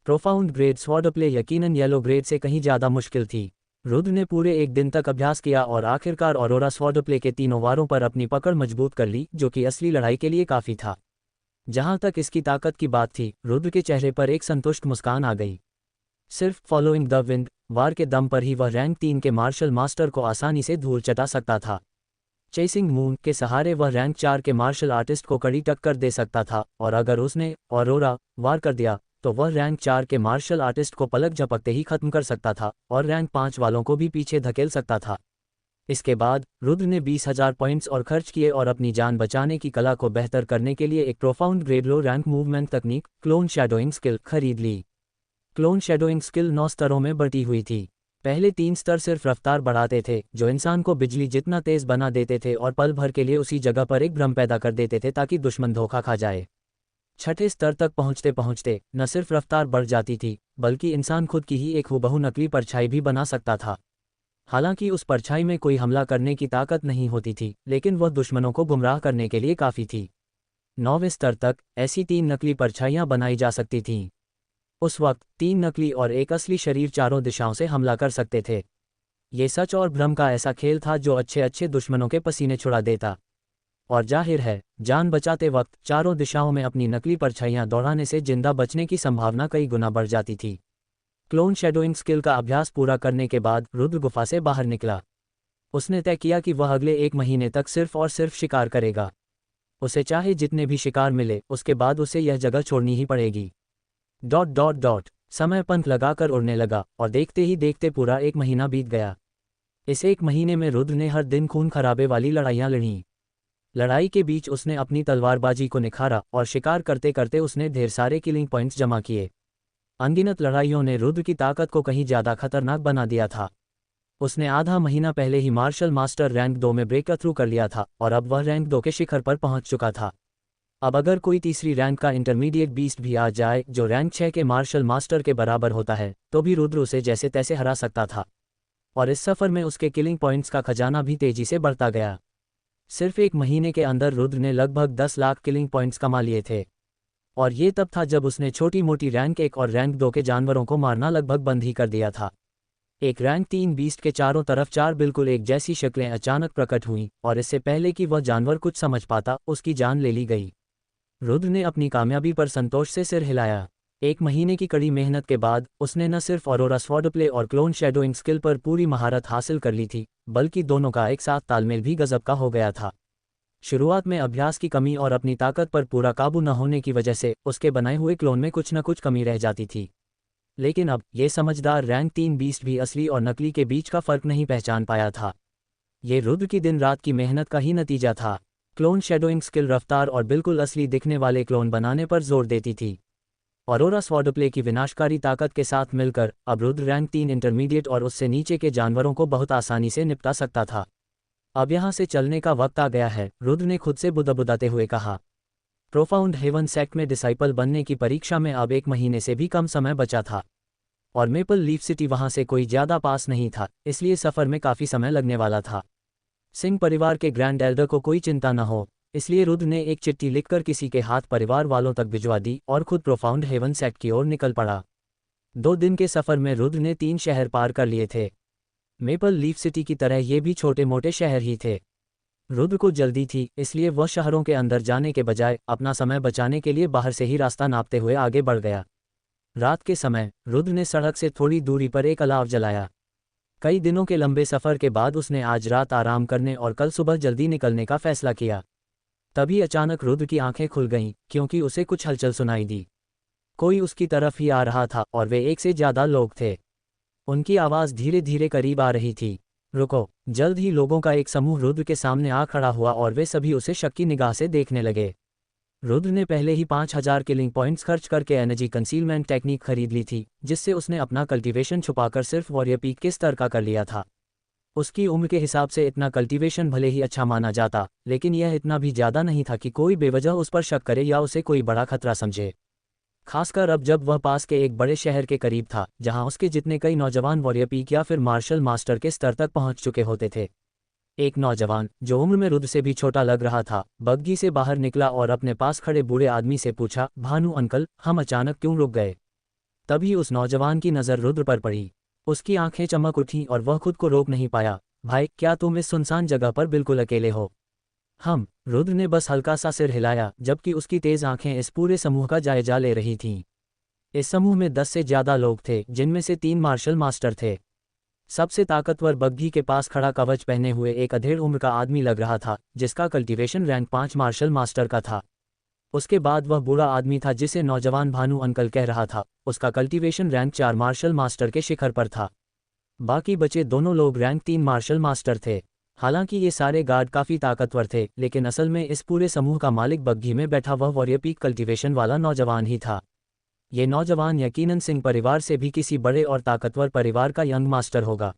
प्रोफाउंड ग्रेड स्वॉर्डप्ले यकीनन येलो ग्रेड से कहीं ज़्यादा मुश्किल थी। रुद्र ने पूरे एक दिन तक अभ्यास किया और आखिरकार ऑरोरा स्वॉर्डप्ले के तीनों वारों पर अपनी पकड़ मजबूत कर ली, जो कि असली लड़ाई के लिए काफ़ी था। जहां तक इसकी ताकत की बात थी, रुद्र के चेहरे पर एक संतुष्ट मुस्कान आ गई। सिर्फ फॉलोइंग द विंड, वार के दम पर ही वह रैंक 3 के मार्शल मास्टर को आसानी से धूल चटा सकता था। चेसिंग मून के सहारे वह रैंक 4 के मार्शल आर्टिस्ट को कड़ी टक्कर दे सकता था, और अगर उसने ऑरोरा वार कर दिया तो वह रैंक 4 के मार्शल आर्टिस्ट को पलक झपकते ही खत्म कर सकता था और रैंक 5 वालों को भी पीछे धकेल सकता था। इसके बाद रुद्र ने 20,000 पॉइंट्स और खर्च किए और अपनी जान बचाने की कला को बेहतर करने के लिए एक profound grade low rank movement तकनीक क्लोन शैडोइंग स्किल खरीद ली। क्लोन शैडोइंग स्किल 9 स्तरों में बटी हुई थी। पहले 3 स्तर सिर्फ रफ्तार बढ़ाते थे, जो इंसान को बिजली जितना तेज बना देते थे और पल भर के लिए उसी जगह पर एक भ्रम पैदा कर देते थे ताकि दुश्मन धोखा खा जाए। छठे स्तर तक पहुंचते पहुंचते न सिर्फ रफ्तार बढ़ जाती थी, बल्कि इंसान खुद की ही एक हुबहू नकली परछाई भी बना सकता था। हालांकि उस परछाई में कोई हमला करने की ताकत नहीं होती थी, लेकिन वह दुश्मनों को गुमराह करने के लिए काफ़ी थी। 9वें स्तर तक ऐसी 3 नकली परछाइयां बनाई जा सकती थीं। उस वक्त 3 नकली और एक असली शरीर चारों दिशाओं से हमला कर सकते थे। ये सच और भ्रम का ऐसा खेल था जो अच्छे अच्छे दुश्मनों के पसीने छुड़ा देता। और जाहिर है, जान बचाते वक्त चारों दिशाओं में अपनी नकली परछाइयां दौड़ाने से जिंदा बचने की संभावना कई गुना बढ़ जाती थी। क्लोन शैडोइंग स्किल का अभ्यास पूरा करने के बाद रुद्र गुफा से बाहर निकला। उसने तय किया कि वह अगले 1 महीने तक सिर्फ और सिर्फ शिकार करेगा। उसे चाहे जितने भी शिकार मिले, उसके बाद उसे यह जगह छोड़नी ही पड़ेगी। ... समय पंख लगाकर उड़ने लगा और देखते ही देखते पूरा 1 महीना बीत गया। इस 1 महीने में रुद्र ने हर दिन खून खराबे वाली लड़ाइयाँ लड़ीं। लड़ाई के बीच उसने अपनी तलवारबाजी को निखारा और शिकार करते करते उसने ढेर सारे किलिंग पॉइंट्स जमा किए। अनगिनत लड़ाइयों ने रुद्र की ताकत को कहीं ज़्यादा खतरनाक बना दिया था। उसने आधा महीना पहले ही मार्शल मास्टर रैंक 2 में ब्रेक थ्रू कर लिया था और अब वह रैंक 2 के शिखर पर पहुंच चुका था। अब अगर कोई तीसरी रैंक का इंटरमीडिएट बीस्ट भी आ जाए जो रैंक 6 के मार्शल मास्टर के बराबर होता है, तो भी रुद्र उसे जैसे तैसे हरा सकता था। और इस सफ़र में उसके किलिंग पॉइंट्स का खजाना भी तेजी से बढ़ता गया। सिर्फ 1 महीने के अंदर रुद्र ने लगभग 10 लाख किलिंग पॉइंट्स कमा लिए थे। और ये तब था जब उसने छोटी मोटी रैंक 1 और रैंक 2 के जानवरों को मारना लगभग बंद ही कर दिया था। एक रैंक 3 बीस्ट के चारों तरफ 4 बिल्कुल एक जैसी शक्लें अचानक प्रकट हुईं, और इससे पहले कि वह जानवर कुछ समझ पाता, उसकी जान ले ली गई। रुद्र ने अपनी कामयाबी पर संतोष से सिर हिलाया। 1 महीने की कड़ी मेहनत के बाद उसने न सिर्फ ऑरोरा स्वॉर्डप्ले और क्लोन शैडोइंग स्किल पर पूरी महारत हासिल कर ली थी, बल्कि दोनों का एक साथ तालमेल भी गजब का हो गया था। शुरुआत में अभ्यास की कमी और अपनी ताकत पर पूरा काबू न होने की वजह से उसके बनाए हुए क्लोन में कुछ न कुछ कमी रह जाती थी। लेकिन अब ये समझदार रैंक 3 बीस्ट भी असली और नकली के बीच का फर्क नहीं पहचान पाया था। ये रुद्र की दिन रात की मेहनत का ही नतीजा था। क्लोन शैडोइंग स्किल रफ्तार और बिल्कुल असली दिखने वाले क्लोन बनाने पर जोर देती थी। ऑरोरा स्वॉर्डप्ले की विनाशकारी ताकत के साथ मिलकर अब रुद्र रैंक 3 इंटरमीडिएट और उससे नीचे के जानवरों को बहुत आसानी से निपटा सकता था। अब यहाँ से चलने का वक्त आ गया है, रुद्र ने खुद से बुदबुदाते हुए कहा। प्रोफाउंड हेवन सेक्ट में डिसाइपल बनने की परीक्षा में अब 1 महीने से भी कम समय बचा था, और मेपल लीफ सिटी वहाँ से कोई ज़्यादा पास नहीं था, इसलिए सफ़र में काफ़ी समय लगने वाला था। सिंह परिवार के ग्रैंड एल्डर को कोई चिंता न हो, इसलिए रुद्र ने एक चिट्ठी लिखकर किसी के हाथ परिवार वालों तक भिजवा दी और खुद प्रोफाउंड हेवन सेक्ट की ओर निकल पड़ा। 2 दिन के सफ़र में रुद्र ने 3 शहर पार कर लिए थे। मेपल लीफ सिटी की तरह ये भी छोटे मोटे शहर ही थे। रुद्र को जल्दी थी, इसलिए वह शहरों के अंदर जाने के बजाय अपना समय बचाने के लिए बाहर से ही रास्ता नापते हुए आगे बढ़ गया। रात के समय रुद्र ने सड़क से थोड़ी दूरी पर एक अलाव जलाया। कई दिनों के लंबे सफ़र के बाद उसने आज रात आराम करने और कल सुबह जल्दी निकलने का फैसला किया। तभी अचानक रुद्र की आंखें खुल गईं क्योंकि उसे कुछ हलचल सुनाई दी। कोई उसकी तरफ ही आ रहा था और वे एक से ज्यादा लोग थे। उनकी आवाज़ धीरे धीरे करीब आ रही थी। रुको! जल्द ही लोगों का एक समूह रुद्र के सामने आ खड़ा हुआ और वे सभी उसे शक की निगाह से देखने लगे। रुद्र ने पहले ही 5000 किलिंग पॉइंट्स खर्च करके एनर्जी कंसीलमेंट टेक्निक खरीद ली थी, जिससे उसने अपना कल्टीवेशन छुपाकर सिर्फ वॉरियर पीक के स्तर का कर लिया था। उसकी उम्र के हिसाब से इतना कल्टीवेशन भले ही अच्छा माना जाता, लेकिन यह इतना भी ज़्यादा नहीं था कि कोई बेवजह उस पर शक करे या उसे कोई बड़ा खतरा समझे। खासकर अब जब वह पास के एक बड़े शहर के करीब था, जहां उसके जितने कई नौजवान वॉरियर पीक या फिर मार्शल मास्टर के स्तर तक पहुंच चुके होते थे। एक नौजवान, जो उम्र में रुद्र से भी छोटा लग रहा था, बग्घी से बाहर निकला और अपने पास खड़े बूढ़े आदमी से पूछा, भानु अंकल, हम अचानक क्यों रुक गए? तभी उस नौजवान की नज़र रुद्र पर पड़ी। उसकी आंखें चमक उठीं और वह खुद को रोक नहीं पाया। भाई, क्या तुम इस सुनसान जगह पर बिल्कुल अकेले हो? रुद्र ने बस हल्का सा सिर हिलाया, जबकि उसकी तेज आंखें इस पूरे समूह का जायजा ले रही थीं। इस समूह में 10 से ज्यादा लोग थे, जिनमें से 3 मार्शल मास्टर थे। सबसे ताकतवर बग्घी के पास खड़ा कवच पहने हुए एक अधेड़ उम्र का आदमी लग रहा था, जिसका कल्टीवेशन रैंक 5 मार्शल मास्टर का था। उसके बाद वह बूढ़ा आदमी था जिसे नौजवान भानु अंकल कह रहा था, उसका कल्टीवेशन रैंक 4 मार्शल मास्टर के शिखर पर था। बाकी बचे दोनों लोग रैंक 3 मार्शल मास्टर थे। हालांकि ये सारे गार्ड काफ़ी ताकतवर थे, लेकिन असल में इस पूरे समूह का मालिक बग्घी में बैठा वह वॉरियर पीक कल्टीवेशन वाला नौजवान ही था। ये नौजवान यकीनन सिंह परिवार से भी किसी बड़े और ताकतवर परिवार का यंग मास्टर होगा।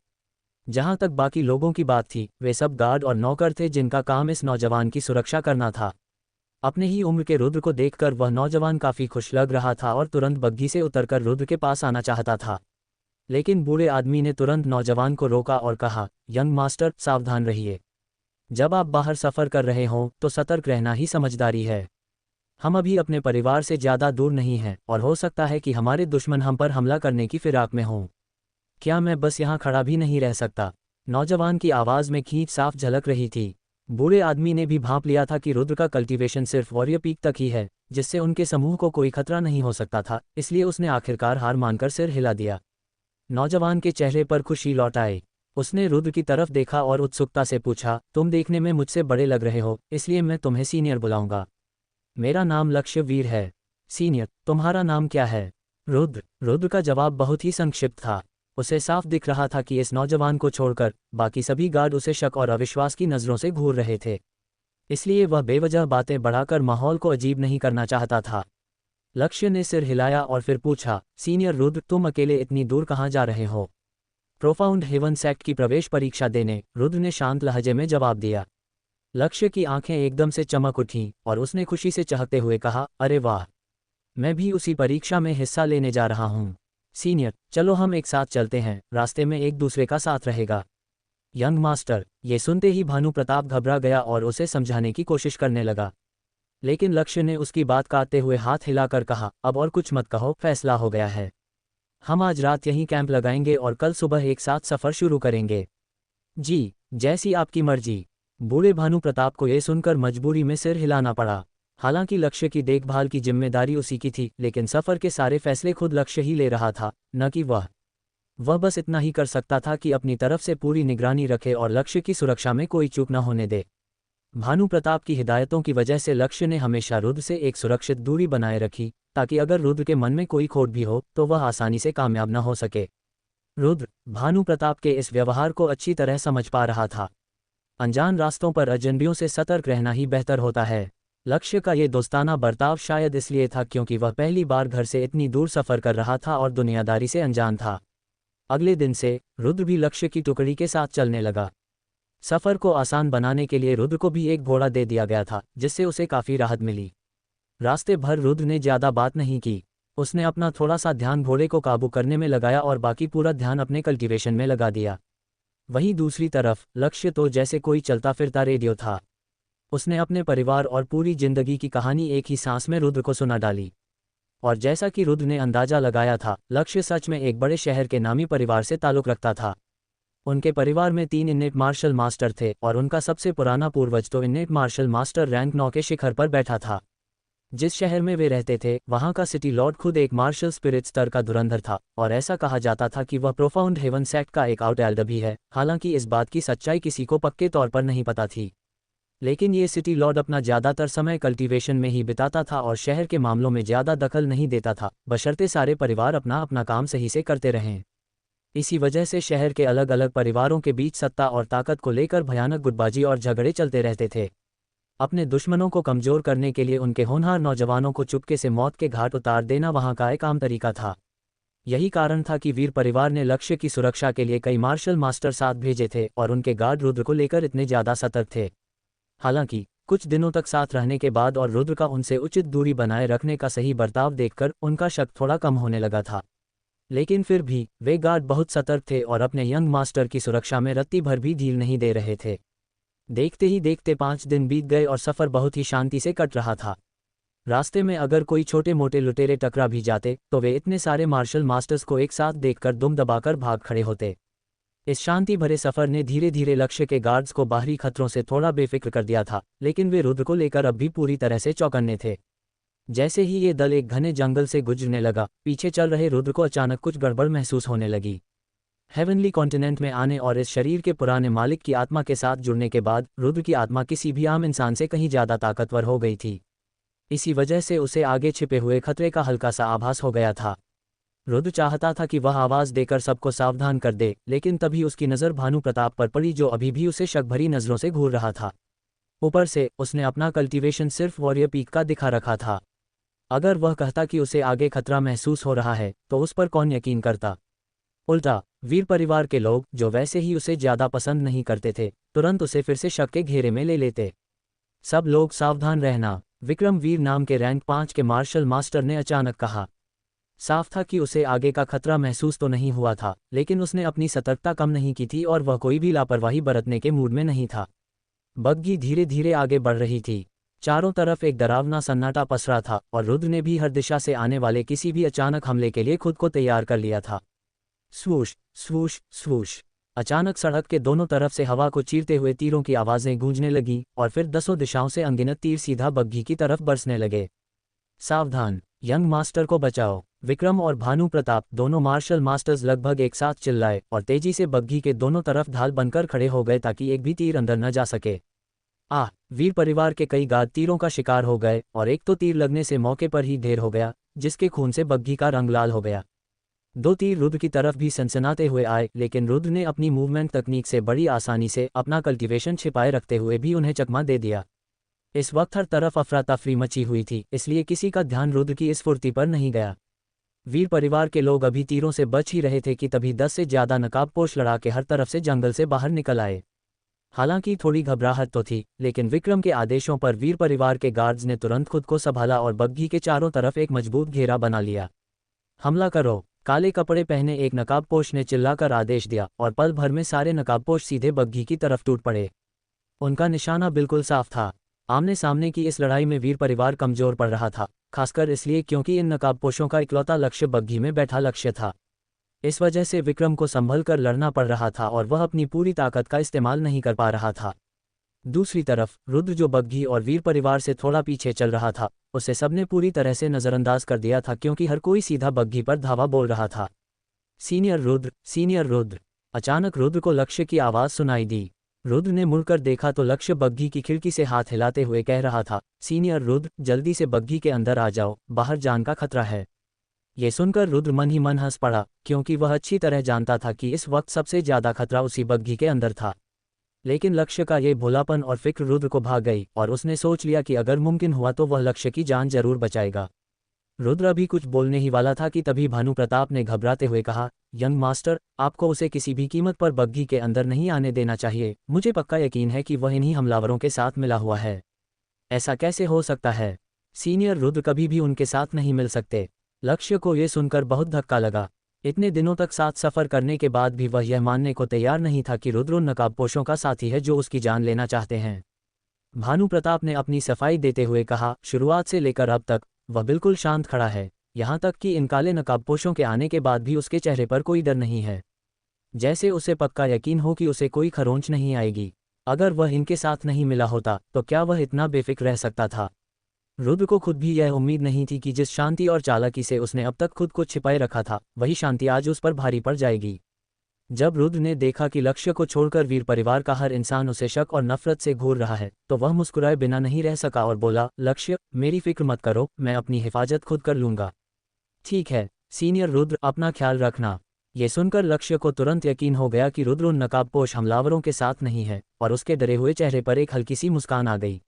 जहां तक बाकी लोगों की बात थी, वे सब गार्ड और नौकर थे जिनका काम इस नौजवान की सुरक्षा करना था। अपने ही उम्र के रुद्र को देखकर वह नौजवान काफ़ी खुश लग रहा था और तुरंत बग्घी से उतरकर रुद्र के पास आना चाहता था। लेकिन बूढ़े आदमी ने तुरंत नौजवान को रोका और कहा, यंग मास्टर, सावधान रहिए। जब आप बाहर सफ़र कर रहे हों तो सतर्क रहना ही समझदारी है। हम अभी अपने परिवार से ज़्यादा दूर नहीं हैं और हो सकता है कि हमारे दुश्मन हम पर हमला करने की फिराक में हों। क्या मैं बस यहाँ खड़ा भी नहीं रह सकता? नौजवान की आवाज़ में खींच साफ झलक रही थी। बूढ़े आदमी ने भी भांप लिया था कि रुद्र का कल्टीवेशन सिर्फ वॉरियर पीक तक ही है, जिससे उनके समूह को कोई खतरा नहीं हो सकता था, इसलिए उसने आखिरकार हार मानकर सिर हिला दिया। नौजवान के चेहरे पर खुशी लौट आई। उसने रुद्र की तरफ देखा और उत्सुकता से पूछा, तुम देखने में मुझसे बड़े लग रहे हो, इसलिए मैं तुम्हें सीनियर बुलाऊंगा। मेरा नाम लक्ष्य वीर है। सीनियर, तुम्हारा नाम क्या है? रुद्र का जवाब बहुत ही संक्षिप्त था। उसे साफ दिख रहा था कि इस नौजवान को छोड़कर बाकी सभी गार्ड उसे शक और अविश्वास की नज़रों से घूर रहे थे, इसलिए वह बेवजह बातें बढ़ाकर माहौल को अजीब नहीं करना चाहता था। लक्ष्य ने सिर हिलाया और फिर पूछा, सीनियर रुद्र, तुम अकेले इतनी दूर कहाँ जा रहे हो? प्रोफाउंड हेवन सेक्ट की प्रवेश परीक्षा देने, रुद्र ने शांत लहजे में जवाब दिया। लक्ष्य की आंखें एकदम से चमक उठीं और उसने खुशी से चहकते हुए कहा, अरे वाह, मैं भी उसी परीक्षा में हिस्सा लेने जा रहा हूँ। सीनियर, चलो हम एक साथ चलते हैं, रास्ते में एक दूसरे का साथ रहेगा। यंग मास्टर, ये सुनते ही भानु प्रताप घबरा गया और उसे समझाने की कोशिश करने लगा, लेकिन लक्ष्य ने उसकी बात काटते हुए हाथ हिलाकर कहा, अब और कुछ मत कहो, फैसला हो गया है। हम आज रात यहीं कैंप लगाएंगे और कल सुबह एक साथ सफ़र शुरू करेंगे। जी, जैसी आपकी मर्जी। बूढ़े भानु प्रताप को यह सुनकर मजबूरी में सिर हिलाना पड़ा। हालांकि लक्ष्य की देखभाल की जिम्मेदारी उसी की थी, लेकिन सफ़र के सारे फैसले खुद लक्ष्य ही ले रहा था, न कि वह बस इतना ही कर सकता था कि अपनी तरफ से पूरी निगरानी रखे और लक्ष्य की सुरक्षा में कोई चूक न होने दे। भानु प्रताप की हिदायतों की वजह से लक्ष्य ने हमेशा रुद्र से एक सुरक्षित दूरी बनाए रखी, ताकि अगर रुद्र के मन में कोई खोट भी हो तो वह आसानी से कामयाब न हो सके। रुद्र भानु प्रताप के इस व्यवहार को अच्छी तरह समझ पा रहा था। अनजान रास्तों पर अजनबियों से सतर्क रहना ही बेहतर होता है। लक्ष्य का ये दोस्ताना बर्ताव शायद इसलिए था क्योंकि वह पहली बार घर से इतनी दूर सफ़र कर रहा था और दुनियादारी से अनजान था। अगले दिन से रुद्र भी लक्ष्य की टुकड़ी के साथ चलने लगा। सफ़र को आसान बनाने के लिए रुद्र को भी एक घोड़ा दे दिया गया था, जिससे उसे काफ़ी राहत मिली। रास्ते भर रुद्र ने ज़्यादा बात नहीं की। उसने अपना थोड़ा सा ध्यान घोड़े को काबू करने में लगाया और बाकी पूरा ध्यान अपने कल्टीवेशन में लगा दिया। वहीं दूसरी तरफ लक्ष्य तो जैसे कोई चलता फिरता रेडियो था। उसने अपने परिवार और पूरी जिंदगी की कहानी एक ही सांस में रुद्र को सुना डाली। और जैसा कि रुद्र ने अंदाजा लगाया था, लक्ष्य सच में एक बड़े शहर के नामी परिवार से ताल्लुक़ रखता था। उनके परिवार में 3 इनेट मार्शल मास्टर थे और उनका सबसे पुराना पूर्वज तो इनेट मार्शल मास्टर रैंक 9 के शिखर पर बैठा था। जिस शहर में वे रहते थे, वहाँ का सिटी लॉर्ड खुद एक मार्शल स्पिरिट स्तर का धुरंधर था और ऐसा कहा जाता था कि वह प्रोफाउंड हेवन सेक्ट का एक आउटसाइडर भी है। हालांकि इस बात की सच्चाई किसी को पक्के तौर पर नहीं पता थी। लेकिन ये सिटी लॉर्ड अपना ज़्यादातर समय कल्टीवेशन में ही बिताता था और शहर के मामलों में ज़्यादा दखल नहीं देता था, बशर्ते सारे परिवार अपना अपना काम सही से करते रहें। इसी वजह से शहर के अलग अलग परिवारों के बीच सत्ता और ताकत को लेकर भयानक गुटबाजी और झगड़े चलते रहते थे। अपने दुश्मनों को कमज़ोर करने के लिए उनके होनहार नौजवानों को चुपके से मौत के घाट उतार देना वहाँ का एक आम तरीका था। यही कारण था कि वीर परिवार ने लक्ष्य की सुरक्षा के लिए कई मार्शल मास्टर साथ भेजे थे और उनके गार्ड रुद्र को लेकर इतने ज़्यादा सतर्क थे। हालांकि कुछ दिनों तक साथ रहने के बाद और रुद्र का उनसे उचित दूरी बनाए रखने का सही बर्ताव देखकर उनका शक थोड़ा कम होने लगा था। लेकिन फिर भी वे गार्ड बहुत सतर्क थे और अपने यंग मास्टर की सुरक्षा में रत्ती भर भी ढील नहीं दे रहे थे। देखते ही देखते 5 दिन बीत गए और सफ़र बहुत ही शांति से कट रहा था। रास्ते में अगर कोई छोटे मोटे लुटेरे टकरा भी जाते तो वे इतने सारे मार्शल मास्टर्स को एक साथ देखकर दुम दबाकर भाग खड़े होते। इस शांति भरे सफ़र ने धीरे धीरे लक्ष्य के गार्ड्स को बाहरी खतरों से थोड़ा बेफिक्र कर दिया था, लेकिन वे रुद्र को लेकर अब भी पूरी तरह से चौकन्ने थे। जैसे ही ये दल एक घने जंगल से गुजरने लगा, पीछे चल रहे रुद्र को अचानक कुछ गड़बड़ महसूस होने लगी। हेवनली कॉन्टिनेंट में आने और इस शरीर के पुराने मालिक की आत्मा के साथ जुड़ने के बाद रुद्र की आत्मा किसी भी आम इंसान से कहीं ज़्यादा ताकतवर हो गई थी। इसी वजह से उसे आगे छिपे हुए खतरे का हल्का सा आभास हो गया था। रुद्र चाहता था कि वह आवाज़ देकर सबको सावधान कर दे, लेकिन तभी उसकी नज़र भानु प्रताप पर पड़ी जो अभी भी उसे शक भरी नज़रों से घूर रहा था। ऊपर से उसने अपना कल्टीवेशन सिर्फ वॉरियर पीक का दिखा रखा था। अगर वह कहता कि उसे आगे खतरा महसूस हो रहा है तो उस पर कौन यकीन करता। उल्टा वीर परिवार के लोग, जो वैसे ही उसे ज़्यादा पसंद नहीं करते थे, तुरंत उसे फिर से शक के घेरे में ले लेते। सब लोग सावधान रहना, विक्रम वीर नाम के रैंक 5 के मार्शल मास्टर ने अचानक कहा। साफ था कि उसे आगे का खतरा महसूस तो नहीं हुआ था, लेकिन उसने अपनी सतर्कता कम नहीं की थी और वह कोई भी लापरवाही बरतने के मूड में नहीं था। बग्घी धीरे धीरे आगे बढ़ रही थी। चारों तरफ एक डरावना सन्नाटा पसरा था और रुद्र ने भी हर दिशा से आने वाले किसी भी अचानक हमले के लिए खुद को तैयार कर लिया था। स्वूश स्वूश स्वूश। अचानक सड़क के दोनों तरफ से हवा को चीरते हुए तीरों की आवाज़ें गूंजने लगीं और फिर 10 दिशाओं से अनगिनत तीर सीधा बग्घी की तरफ बरसने लगे। सावधान, यंग मास्टर को बचाओ। विक्रम और भानु प्रताप, दोनों मार्शल मास्टर्स लगभग एक साथ चिल्लाए और तेजी से बग्घी के दोनों तरफ ढाल बनकर खड़े हो गए ताकि एक भी तीर अंदर न जा सके। वीर परिवार के कई गार्ड तीरों का शिकार हो गए और एक तो तीर लगने से मौके पर ही ढेर हो गया, जिसके खून से बग्घी का रंग लाल हो गया। 2 तीर रुद्र की तरफ भी सनसनाते हुए आए, लेकिन रुद्र ने अपनी मूवमेंट तकनीक से बड़ी आसानी से अपना कल्टीवेशन छिपाए रखते हुए भी उन्हें चकमा दे दिया। इस वक्त हर तरफ अफरा तफरी मची हुई थी, इसलिए किसी का ध्यान रुद्र की इस फुर्ती पर नहीं गया। वीर परिवार के लोग अभी तीरों से बच ही रहे थे कि तभी 10 से ज़्यादा नकाबपोश लड़ाके हर तरफ से जंगल से बाहर निकल आए। हालांकि थोड़ी घबराहट तो थी, लेकिन विक्रम के आदेशों पर वीर परिवार के गार्ड्स ने तुरंत खुद को संभाला और बग्घी के चारों तरफ एक मजबूत घेरा बना लिया। हमला करो, काले कपड़े पहने एक नकाबपोश ने चिल्लाकर आदेश दिया और पल भर में सारे नकाबपोश सीधे बग्घी की तरफ टूट पड़े। उनका निशाना बिल्कुल साफ था। आमने सामने की इस लड़ाई में वीर परिवार कमजोर पड़ रहा था, खासकर इसलिए क्योंकि इन नकाबपोशों का इकलौता लक्ष्य बग्घी में बैठा लक्ष्य था। इस वजह से विक्रम को संभल कर लड़ना पड़ रहा था और वह अपनी पूरी ताकत का इस्तेमाल नहीं कर पा रहा था। दूसरी तरफ रुद्र, जो बग्घी और वीर परिवार से थोड़ा पीछे चल रहा था, उसे सबने पूरी तरह से नज़रअंदाज कर दिया था क्योंकि हर कोई सीधा बग्घी पर धावा बोल रहा था। Senior Rudra, senior Rudra. अचानक रुद्र को लक्ष्य की आवाज़ सुनाई दी। रुद्र ने मुड़कर देखा तो लक्ष्य बग्घी की खिड़की से हाथ हिलाते हुए कह रहा था, सीनियर रुद्र, जल्दी से बग्घी के अंदर आ जाओ, बाहर जान का खतरा है। ये सुनकर रुद्र मन ही मन हंस पड़ा, क्योंकि वह अच्छी तरह जानता था कि इस वक्त सबसे ज़्यादा खतरा उसी बग्घी के अंदर था। लेकिन लक्ष्य का ये भोलापन और फिक्र रुद्र को भाग गई और उसने सोच लिया कि अगर मुमकिन हुआ तो वह लक्ष्य की जान जरूर बचाएगा। रुद्र अभी कुछ बोलने ही वाला था कि तभी भानु प्रताप ने घबराते हुए कहा, यंग मास्टर, आपको उसे किसी भी कीमत पर बग्घी के अंदर नहीं आने देना चाहिए। मुझे पक्का यकीन है कि वह इन्हीं हमलावरों के साथ मिला हुआ है। ऐसा कैसे हो सकता है? सीनियर रुद्र कभी भी उनके साथ नहीं मिल सकते। लक्ष्य को ये सुनकर बहुत धक्का लगा। इतने दिनों तक साथ सफ़र करने के बाद भी वह यह मानने को तैयार नहीं था कि रुद्र उन नकाबपोशों का साथी है जो उसकी जान लेना चाहते हैं। भानु प्रताप ने अपनी सफाई देते हुए कहा, शुरुआत से लेकर अब तक वह बिल्कुल शांत खड़ा है, यहाँ तक कि इन काले नकाबपोशों के आने के बाद भी उसके चेहरे पर कोई डर नहीं है, जैसे उसे पक्का यकीन हो कि उसे कोई खरोंच नहीं आएगी। अगर वह इनके साथ नहीं मिला होता तो क्या वह इतना बेफिक्र रह सकता था? रुद्र को खुद भी यह उम्मीद नहीं थी कि जिस शांति और चालाकी से उसने अब तक खुद को छिपाए रखा था, वही शांति आज उस पर भारी पड़ जाएगी। जब रुद्र ने देखा कि लक्ष्य को छोड़कर वीर परिवार का हर इंसान उसे शक और नफरत से घूर रहा है, तो वह मुस्कुराए बिना नहीं रह सका और बोला, लक्ष्य, मेरी फिक्र मत करो, मैं अपनी हिफाजत खुद कर लूंगा। ठीक है सीनियर रुद्र, अपना ख्याल रखना। ये सुनकर लक्ष्य को तुरंत यकीन हो गया कि रुद्र उन नकाबपोश हमलावरों के साथ नहीं है, और उसके डरे हुए चेहरे पर एक हल्की सी मुस्कान आ गई।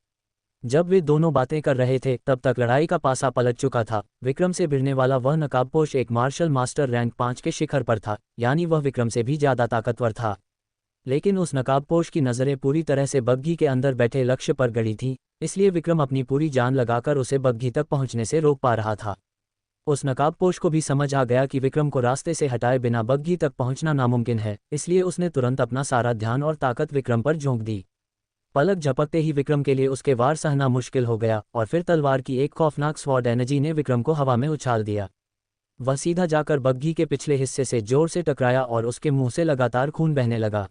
जब वे दोनों बातें कर रहे थे तब तक लड़ाई का पासा पलट चुका था। विक्रम से भिड़ने वाला वह नकाबपोश एक मार्शल मास्टर रैंक 5 के शिखर पर था, यानी वह विक्रम से भी ज्यादा ताकतवर था। लेकिन उस नकाबपोश की नज़रें पूरी तरह से बग्घी के अंदर बैठे लक्ष्य पर गड़ी थीं, इसलिए विक्रम अपनी पूरी जान लगाकर उसे बग्घी तक पहुंचने से रोक पा रहा था। उस नकाबपोश को भी समझ आ गया कि विक्रम को रास्ते से हटाए बिना बग्घी तक पहुंचना नामुमकिन है, इसलिए उसने तुरंत अपना सारा ध्यान और ताकत विक्रम पर झोंक दी। पलक झपकते ही विक्रम के लिए उसके वार सहना मुश्किल हो गया, और फिर तलवार की एक खौफनाक स्वॉर्ड एनर्जी ने विक्रम को हवा में उछाल दिया। वह सीधा जाकर बग्घी के पिछले हिस्से से जोर से टकराया और उसके मुंह से लगातार खून बहने लगा।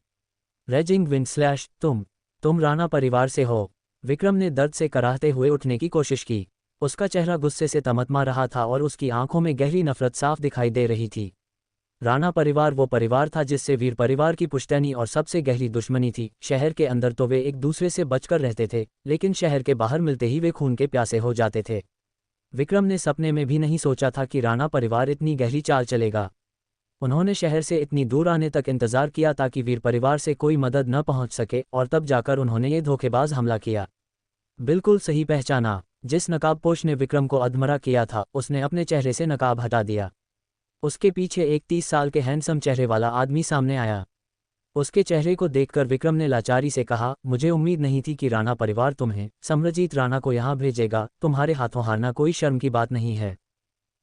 रेजिंग विंड स्लैश, तुम राणा परिवार से हो। विक्रम ने दर्द से कराहते हुए उठने की कोशिश की। उसका चेहरा गुस्से से तमतमा रहा था और उसकी आंखों में गहरी नफरत साफ दिखाई दे रही थी। राणा परिवार वो परिवार था जिससे वीर परिवार की पुश्तैनी और सबसे गहरी दुश्मनी थी। शहर के अंदर तो वे एक दूसरे से बचकर रहते थे, लेकिन शहर के बाहर मिलते ही वे खून के प्यासे हो जाते थे। विक्रम ने सपने में भी नहीं सोचा था कि राणा परिवार इतनी गहरी चाल चलेगा। उन्होंने शहर से इतनी दूर आने तक इंतजार किया ताकि वीर परिवार से कोई मदद न पहुंच सके, और तब जाकर उन्होंने ये धोखेबाज हमला किया। बिल्कुल सही पहचाना। जिस नकाबपोश ने विक्रम को अधमरा किया था, उसने अपने चेहरे से नकाब हटा दिया। उसके पीछे एक 30 साल के हैंडसम चेहरे वाला आदमी सामने आया। उसके चेहरे को देखकर विक्रम ने लाचारी से कहा, मुझे उम्मीद नहीं थी कि राणा परिवार तुम्हें, सम्रजीत राणा को यहाँ भेजेगा। तुम्हारे हाथों हारना कोई शर्म की बात नहीं है।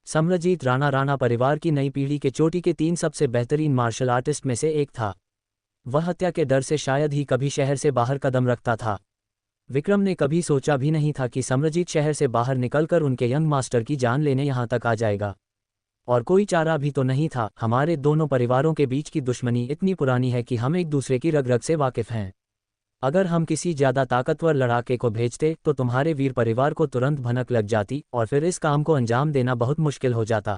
सम्रजीत राणा राणा परिवार की नई पीढ़ी के चोटी के 3 सबसे बेहतरीन मार्शल आर्टिस्ट में से एक था। वह हत्या के डर से शायद ही कभी शहर से बाहर कदम रखता था। विक्रम ने कभी सोचा भी नहीं था कि सम्रजीत शहर से बाहर निकलकर उनके यंग मास्टर की जान लेने यहाँ तक आ जाएगा। और कोई चारा भी तो नहीं था। हमारे दोनों परिवारों के बीच की दुश्मनी इतनी पुरानी है कि हम एक दूसरे की रग रग से वाकिफ हैं। अगर हम किसी ज्यादा ताकतवर लड़ाके को भेजते तो तुम्हारे वीर परिवार को तुरंत भनक लग जाती, और फिर इस काम को अंजाम देना बहुत मुश्किल हो जाता।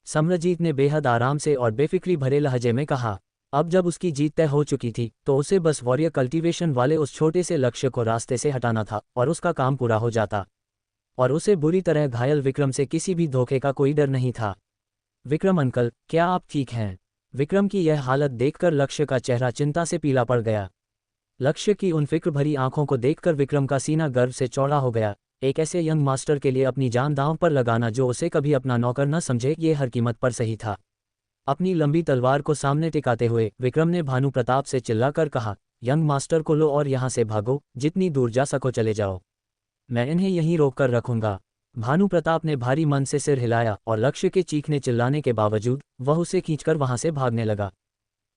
सम्रजीत ने बेहद आराम से और बेफिक्री भरे लहजे में कहा। अब जब उसकी जीत तय हो चुकी थी तो उसे बस वॉरियर कल्टीवेशन वाले उस छोटे से लक्ष्य को रास्ते से हटाना था, और उसका काम पूरा हो जाता। और उसे बुरी तरह घायल विक्रम से किसी भी धोखे का कोई डर नहीं था। विक्रम अंकल, क्या आप ठीक हैं? विक्रम की यह हालत देखकर लक्ष्य का चेहरा चिंता से पीला पड़ गया। लक्ष्य की उन फिक्र भरी आंखों को देखकर विक्रम का सीना गर्व से चौड़ा हो गया। एक ऐसे यंग मास्टर के लिए अपनी जान दांव पर लगाना जो उसे कभी अपना नौकर न समझे, ये हर कीमत पर सही था। अपनी लंबी तलवार को सामने टिकाते हुए विक्रम ने भानु प्रताप से चिल्लाकर कहा, यंग मास्टर को लो और यहाँ से भागो, जितनी दूर जा सको चले जाओ। मैं इन्हें यहीं रोक कर रखूंगा। भानु प्रताप ने भारी मन से सिर हिलाया, और लक्ष्य के चीखने चिल्लाने के बावजूद वह उसे खींचकर वहां से भागने लगा।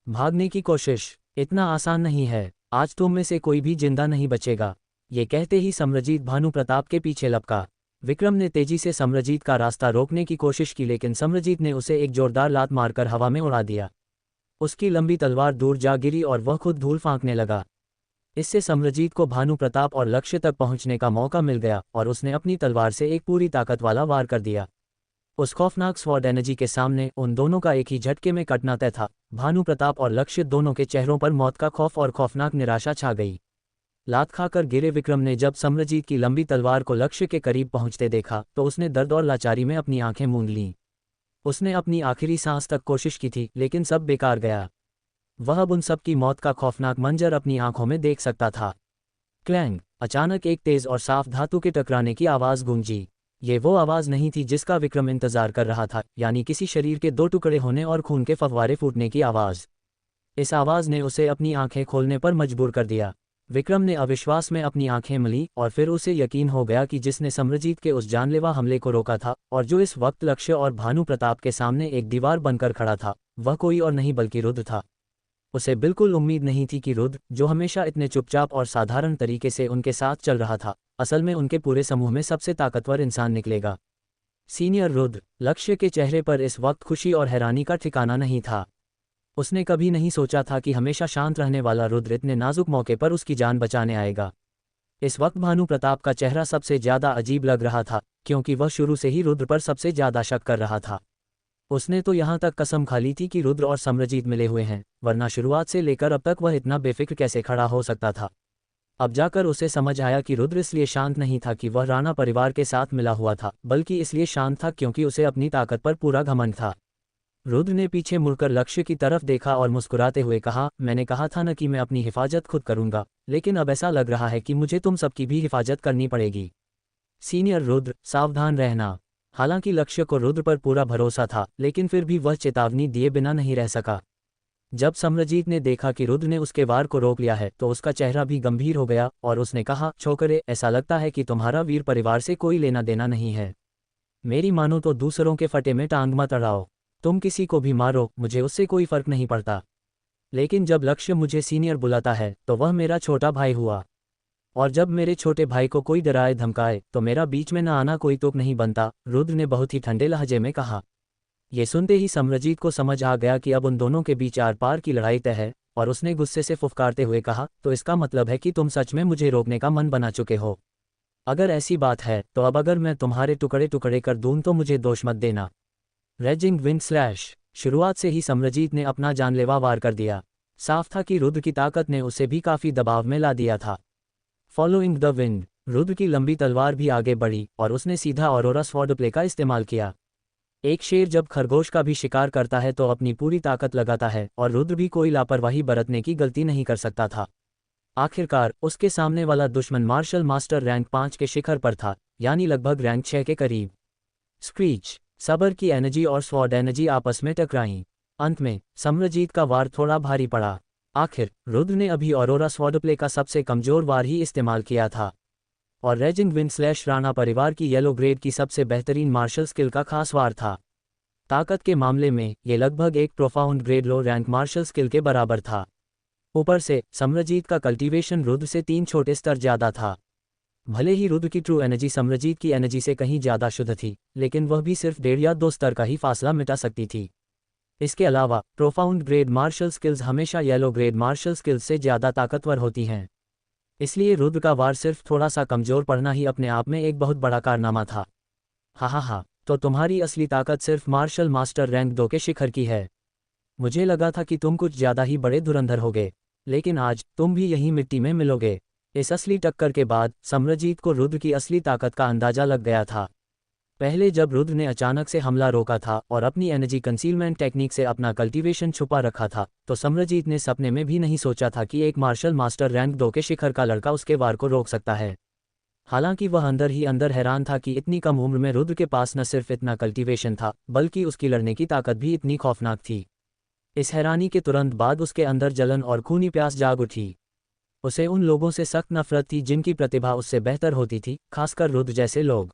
भागने की कोशिश इतना आसान नहीं है। आज तुम में से कोई भी जिंदा नहीं बचेगा। ये कहते ही सम्रजीत भानु प्रताप के पीछे लपका। विक्रम ने तेजी से सम्रजीत का रास्ता रोकने की कोशिश की, लेकिन सम्रजीत ने उसे एक जोरदार लात मारकर हवा में उड़ा दिया। उसकी लंबी तलवार दूर जा गिरी और वह खुद धूल फांकने लगा। इससे सम्रजीत को भानु प्रताप और लक्ष्य तक पहुंचने का मौका मिल गया, और उसने अपनी तलवार से एक पूरी ताकत वाला वार कर दिया। उस खौफनाक स्वॉर्ड एनर्जी के सामने उन दोनों का एक ही झटके में कटना तय था। भानु प्रताप और लक्ष्य दोनों के चेहरों पर मौत का खौफ और खौफनाक निराशा छा गई। लात खाकर गिरे विक्रम ने जब सम्रजीत की लंबी तलवार को लक्ष्य के करीब पहुंचते देखा तो उसने दर्द और लाचारी में अपनी आंखें मूंद लीं। उसने अपनी आखिरी सांस तक कोशिश की थी, लेकिन सब बेकार गया। वह अब उन सब की मौत का खौफनाक मंजर अपनी आंखों में देख सकता था। क्लैंग! अचानक एक तेज और साफ धातु के टकराने की आवाज गूंजी। ये वो आवाज नहीं थी जिसका विक्रम इंतजार कर रहा था, यानी किसी शरीर के 2 टुकड़े होने और खून के फव्वारे फूटने की आवाज। इस आवाज ने उसे अपनी आंखें खोलने पर मजबूर कर दिया। विक्रम ने अविश्वास में अपनी आंखें मली, और फिर उसे यकीन हो गया कि जिसने सम्रजीत के उस जानलेवा हमले को रोका था और जो इस वक्त लक्ष्य और भानु प्रताप के सामने एक दीवार बनकर खड़ा था, वह कोई और नहीं बल्कि रुद्र था। उसे बिल्कुल उम्मीद नहीं थी कि रुद्र, जो हमेशा इतने चुपचाप और साधारण तरीके से उनके साथ चल रहा था, असल में उनके पूरे समूह में सबसे ताकतवर इंसान निकलेगा। सीनियर रुद्र! लक्ष्य के चेहरे पर इस वक्त खुशी और हैरानी का ठिकाना नहीं था। उसने कभी नहीं सोचा था कि हमेशा शांत रहने वाला रुद्र इतने नाजुक मौके पर उसकी जान बचाने आएगा। इस वक्त भानु प्रताप का चेहरा सबसे ज्यादा अजीब लग रहा था, क्योंकि वह शुरू से ही रुद्र पर सबसे ज्यादा शक कर रहा था। उसने तो यहाँ तक कसम खा ली थी कि रुद्र और समरजीत मिले हुए हैं, वरना शुरुआत से लेकर अब तक वह इतना बेफिक्र कैसे खड़ा हो सकता था। अब जाकर उसे समझ आया कि रुद्र इसलिए शांत नहीं था कि वह राणा परिवार के साथ मिला हुआ था, बल्कि इसलिए शांत था क्योंकि उसे अपनी ताकत पर पूरा घमंड था। रुद्र ने पीछे मुड़कर लक्ष्य की तरफ देखा और मुस्कुराते हुए कहा, मैंने कहा था न कि मैं अपनी हिफाजत खुद करूंगा, लेकिन अब ऐसा लग रहा है कि मुझे तुम सबकी भी हिफाजत करनी पड़ेगी। सीनियर रुद्र, सावधान रहना। हालांकि लक्ष्य को रुद्र पर पूरा भरोसा था, लेकिन फिर भी वह चेतावनी दिए बिना नहीं रह सका। जब समरजीत ने देखा कि रुद्र ने उसके वार को रोक लिया है तो उसका चेहरा भी गंभीर हो गया और उसने कहा, छोकरे, ऐसा लगता है कि तुम्हारा वीर परिवार से कोई लेना देना नहीं है। मेरी मानो तो दूसरों के फटे में टांग मत अड़ाओ। तुम किसी को भी मारो, मुझे उससे कोई फर्क नहीं पड़ता। लेकिन जब लक्ष्य मुझे सीनियर बुलाता है तो वह मेरा छोटा भाई हुआ, और जब मेरे छोटे भाई को कोई डराए धमकाए तो मेरा बीच में न आना कोई तुक नहीं बनता, रुद्र ने बहुत ही ठंडे लहजे में कहा। ये सुनते ही समरजीत को समझ आ गया कि अब उन दोनों के बीच आर पार की लड़ाई तय है, और उसने गुस्से से फुफकारते हुए कहा, तो इसका मतलब है कि तुम सच में मुझे रोकने का मन बना चुके हो। अगर ऐसी बात है तो अब अगर मैं तुम्हारे टुकड़े टुकड़े कर दूं तो मुझे दोष मत देना। Raising wind slash. शुरुआत से ही समरजीत ने अपना जानलेवा वार कर दिया। साफ था कि रुद्र की ताकत ने उसे भी काफी दबाव में ला दिया था। Following the wind. रुद्र की लंबी तलवार भी आगे बढ़ी और उसने सीधा ऑरोरा स्वॉर्ड प्ले का इस्तेमाल किया। एक शेर जब खरगोश का भी शिकार करता है तो अपनी पूरी ताकत लगाता है, और रुद्र भी कोई लापरवाही बरतने की गलती नहीं कर सकता था। आखिरकार उसके सामने वाला दुश्मन मार्शल मास्टर रैंक 5 के शिखर पर था, यानी लगभग रैंक 6 के करीब। स्क्रीच। सबर की एनर्जी और स्वॉर्ड एनर्जी आपस में टकराईं। अंत में समरजीत का वार थोड़ा भारी पड़ा। आखिर रुद्र ने अभी ऑरोरा स्वॉर्ड प्ले का सबसे कमजोर वार ही इस्तेमाल किया था, और रेजिंग विंड स्लैश राणा परिवार की येलो ग्रेड की सबसे बेहतरीन मार्शल स्किल का खास वार था। ताकत के मामले में ये लगभग एक profound grade low rank martial skill के बराबर था। ऊपर से समरजीत का कल्टीवेशन रुद्र से 3 छोटे स्तर ज्यादा था। भले ही रुद्र की ट्रू एनर्जी समरजीत की एनर्जी से कहीं ज्यादा शुद्ध थी, लेकिन वह भी सिर्फ 1.5 या 2 स्तर का ही फासला मिटा सकती थी। इसके अलावा प्रोफाउंड ग्रेड मार्शल स्किल्स हमेशा येलो ग्रेड मार्शल स्किल्स से ज्यादा ताकतवर होती हैं। इसलिए रुद्र का वार सिर्फ थोड़ा सा कमजोर पड़ना ही अपने आप में एक बहुत बड़ा कारनामा था। हा, तो तुम्हारी असली ताकत सिर्फ मार्शल मास्टर रैंक 2 के शिखर की है। मुझे लगा था कि तुम कुछ ज्यादा ही बड़े धुरंधर होगे, लेकिन आज तुम भी यहीं मिट्टी में मिलोगे। इस असली टक्कर के बाद समरजीत को रुद्र की असली ताकत का अंदाजा लग गया था। पहले जब रुद्र ने अचानक से हमला रोका था और अपनी एनर्जी कंसीलमेंट टेक्निक से अपना कल्टीवेशन छुपा रखा था, तो समरजीत ने सपने में भी नहीं सोचा था कि एक मार्शल मास्टर रैंक 2 के शिखर का लड़का उसके वार को रोक सकता है। हालांकि वह अंदर ही अंदर हैरान था कि इतनी कम उम्र में रुद्र के पास न सिर्फ इतना कल्टीवेशन था, बल्कि उसकी लड़ने की ताकत भी इतनी खौफनाक थी। इस हैरानी के तुरंत बाद उसके अंदर जलन और खूनी प्यास जाग उठी। उसे उन लोगों से सख्त नफरत थी जिनकी प्रतिभा उससे बेहतर होती थी, खासकर रुद्र जैसे लोग।